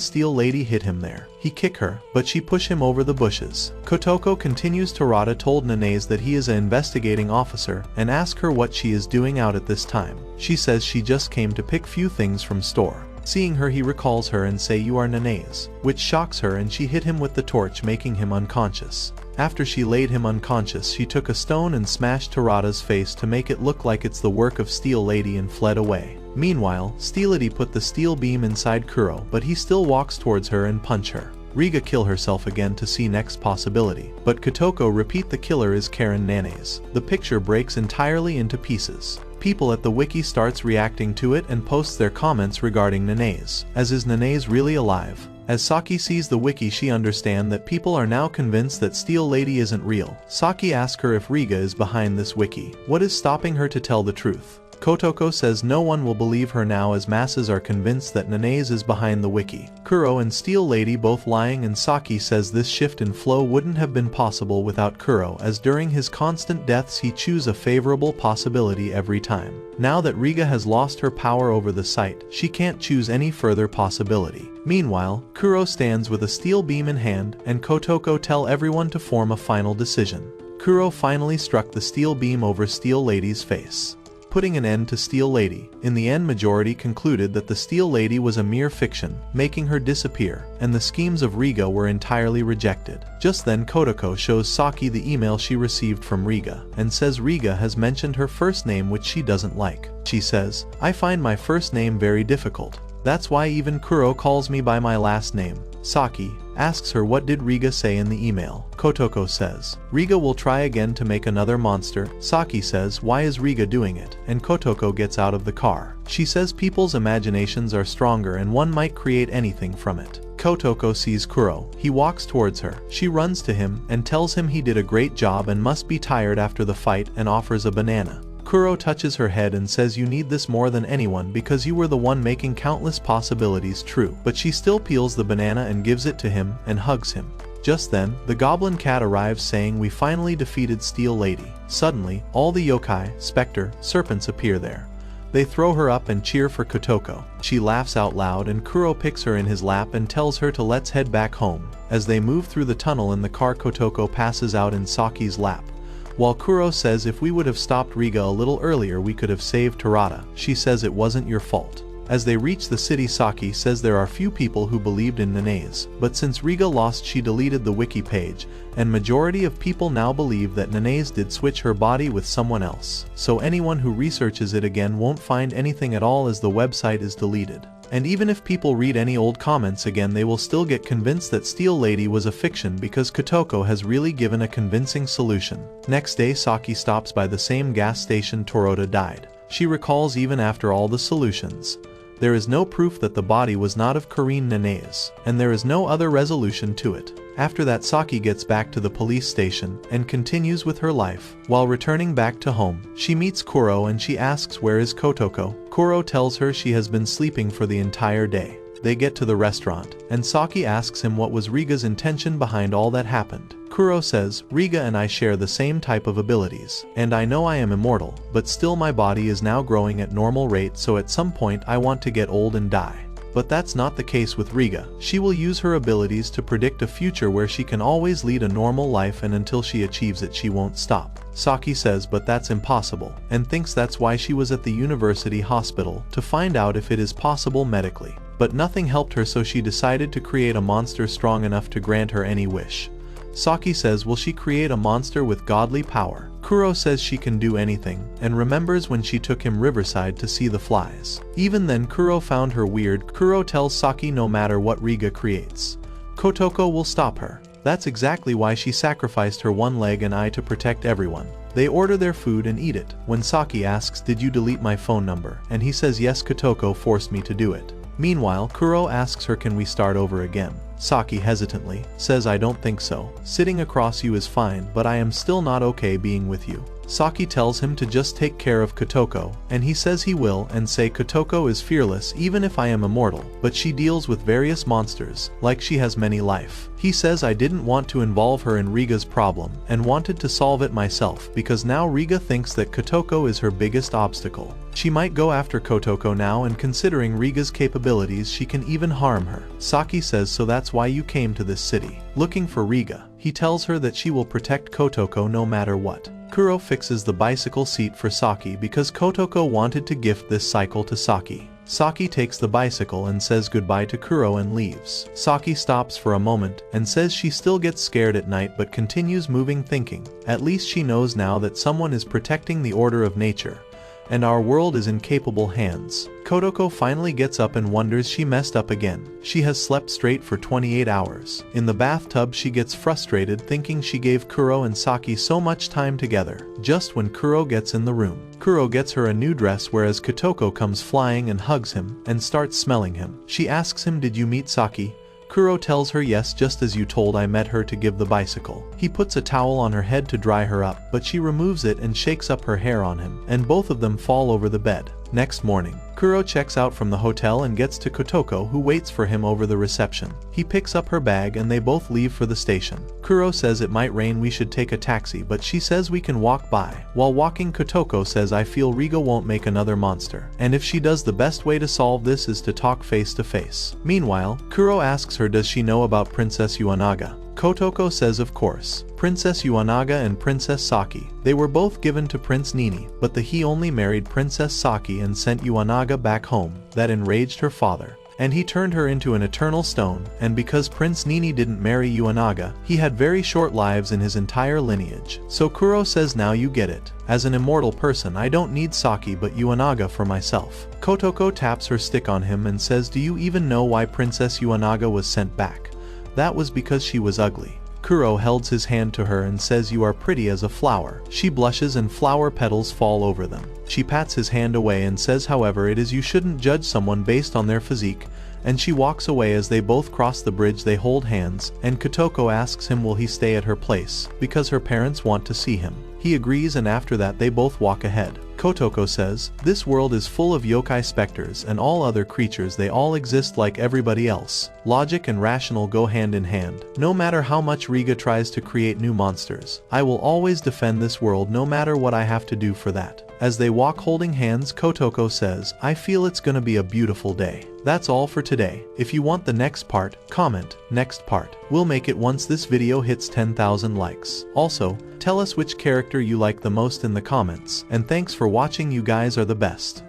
Steel Lady hit him there. He kick her, but she push him over the bushes. Kotoko continues. Torada told Nene's that he is an investigating officer and ask her what she is doing out at this time. She says she just came to pick few things from store. Seeing her, he recalls her and say you are Nene's, which shocks her and she hit him with the torch, making him unconscious. After she laid him unconscious, she took a stone and smashed Torada's face to make it look like it's the work of Steel Lady and fled away. Meanwhile, Steel Lady put the steel beam inside Kuro, but he still walks towards her and punch her. Riga kill herself again to see next possibility, but Kotoko repeat the killer is Karen Nene's. The picture breaks entirely into pieces. People at the wiki starts reacting to it and posts their comments regarding Nene's, as is Nene's really alive? As Saki sees the wiki, she understands that people are now convinced that Steel Lady isn't real. Saki asks her if Riga is behind this wiki. What is stopping her to tell the truth? Kotoko says no one will believe her now as masses are convinced that Nene's is behind the wiki. Kuro and Steel Lady both lying, and Saki says this shift in flow wouldn't have been possible without Kuro, as during his constant deaths he choose a favorable possibility every time. Now that Riga has lost her power over the site, she can't choose any further possibility. Meanwhile, Kuro stands with a steel beam in hand, and Kotoko tell everyone to form a final decision. Kuro finally struck the steel beam over Steel Lady's face, putting an end to Steel Lady. In the end, majority concluded that the Steel Lady was a mere fiction, making her disappear, and the schemes of Riga were entirely rejected. Just then Kotoko shows Saki the email she received from Riga, and says Riga has mentioned her first name, which she doesn't like. She says, I find my first name very difficult. That's why even Kuro calls me by my last name. Saki asks her what did Riga say in the email. Kotoko says, Riga will try again to make another monster. Saki says, why is Riga doing it? And Kotoko gets out of the car. She says people's imaginations are stronger and one might create anything from it. Kotoko sees Kuro. He walks towards her. She runs to him and tells him he did a great job and must be tired after the fight, and offers a banana. Kuro touches her head and says you need this more than anyone because you were the one making countless possibilities true. But she still peels the banana and gives it to him and hugs him. Just then, the goblin cat arrives saying we finally defeated Steel Lady. Suddenly, all the yokai, specter, serpents appear there. They throw her up and cheer for Kotoko. She laughs out loud and Kuro picks her in his lap and tells her to let's head back home. As they move through the tunnel in the car, Kotoko passes out in Saki's lap. While Kuro says if we would have stopped Riga a little earlier we could have saved Torada. She says it wasn't your fault. As they reach the city, Saki says there are few people who believed in Nene's, but since Riga lost she deleted the wiki page, and majority of people now believe that Nene's did switch her body with someone else. So anyone who researches it again won't find anything at all as the website is deleted. And even if people read any old comments again they will still get convinced that Steel Lady was a fiction because Kotoko has really given a convincing solution. Next day Saki stops by the same gas station Torada died. She recalls even after all the solutions, there is no proof that the body was not of Karine Nene's, and there is no other resolution to it. After that Saki gets back to the police station and continues with her life. While returning back to home, she meets Kuro and she asks where is Kotoko. Kuro tells her she has been sleeping for the entire day. they get to the restaurant, and Saki asks him what was Riga's intention behind all that happened. Kuro says, Riga and I share the same type of abilities, and I know I am immortal, but still my body is now growing at normal rate, so at some point I want to get old and die. But that's not the case with Riga. She will use her abilities to predict a future where she can always lead a normal life, and until she achieves it she won't stop. Saki says but that's impossible, and thinks that's why she was at the university hospital, to find out if it is possible medically. But nothing helped her, so she decided to create a monster strong enough to grant her any wish. Saki says will she create a monster with godly power? Kuro says she can do anything, and remembers when she took him riverside to see the flies. Even then Kuro found her weird. Kuro tells Saki no matter what Riga creates, Kotoko will stop her. That's exactly why she sacrificed her one leg and eye to protect everyone. They order their food and eat it. When Saki asks, did you delete my phone number? And he says yes, Kotoko forced me to do it. Meanwhile, Kuro asks her, can we start over again? Saki hesitantly says, I don't think so. Sitting across you is fine, but I am still not okay being with you. Saki tells him to just take care of Kotoko, and he says he will, and say Kotoko is fearless even if I am immortal, but she deals with various monsters, like she has many life. He says I didn't want to involve her in Riga's problem, and wanted to solve it myself, because now Riga thinks that Kotoko is her biggest obstacle. She might go after Kotoko now, and considering Riga's capabilities she can even harm her. Saki says so that's why you came to this city, looking for Riga. He tells her that she will protect Kotoko no matter what. Kuro fixes the bicycle seat for Saki because Kotoko wanted to gift this cycle to Saki. Saki takes the bicycle and says goodbye to Kuro and leaves. Saki stops for a moment and says she still gets scared at night but continues moving, thinking, at least she knows now that someone is protecting the order of nature, and our world is in capable hands. Kotoko finally gets up and wonders she messed up again. She has slept straight for 28 hours. In the bathtub she gets frustrated, thinking she gave Kuro and Saki so much time together. Just when Kuro gets in the room, Kuro gets her a new dress, whereas Kotoko comes flying and hugs him and starts smelling him. She asks him, did you meet Saki? Kuro tells her yes, just as you told, I met her to give the bicycle. He puts a towel on her head to dry her up, but she removes it and shakes up her hair on him, and both of them fall over the bed. Next morning, Kuro checks out from the hotel and gets to Kotoko, who waits for him over the reception. He picks up her bag and they both leave for the station. Kuro says it might rain, we should take a taxi, but she says we can walk by. While walking, Kotoko says I feel Riga won't make another monster, and if she does, the best way to solve this is to talk face to face. Meanwhile, Kuro asks her does she know about Princess Yuanaga. Kotoko says of course. Princess Yuanaga and Princess Saki. They were both given to Prince Nini, but he only married Princess Saki and sent Yuanaga back home. That enraged her father, and he turned her into an eternal stone, and because Prince Nini didn't marry Yuanaga, he had very short lives in his entire lineage. So Kuro says now you get it. As an immortal person I don't need Saki but Yuanaga for myself. Kotoko taps her stick on him and says, do you even know why Princess Yuanaga was sent back? That was because she was ugly. Kuro holds his hand to her and says you are pretty as a flower. She blushes and flower petals fall over them. She pats his hand away and says however it is you shouldn't judge someone based on their physique, and she walks away. As they both cross the bridge they hold hands, and Kotoko asks him will he stay at her place, because her parents want to see him. He agrees, and after that they both walk ahead. Kotoko says, this world is full of yokai specters and all other creatures, they all exist like everybody else. Logic and rational go hand in hand. No matter how much Riga tries to create new monsters, I will always defend this world no matter what I have to do for that. As they walk holding hands, Kotoko says, I feel it's gonna be a beautiful day. That's all for today. If you want the next part, comment next part. We'll make it once this video hits 10,000 likes. Also, tell us which character you like the most in the comments. And thanks for watching, you guys are the best.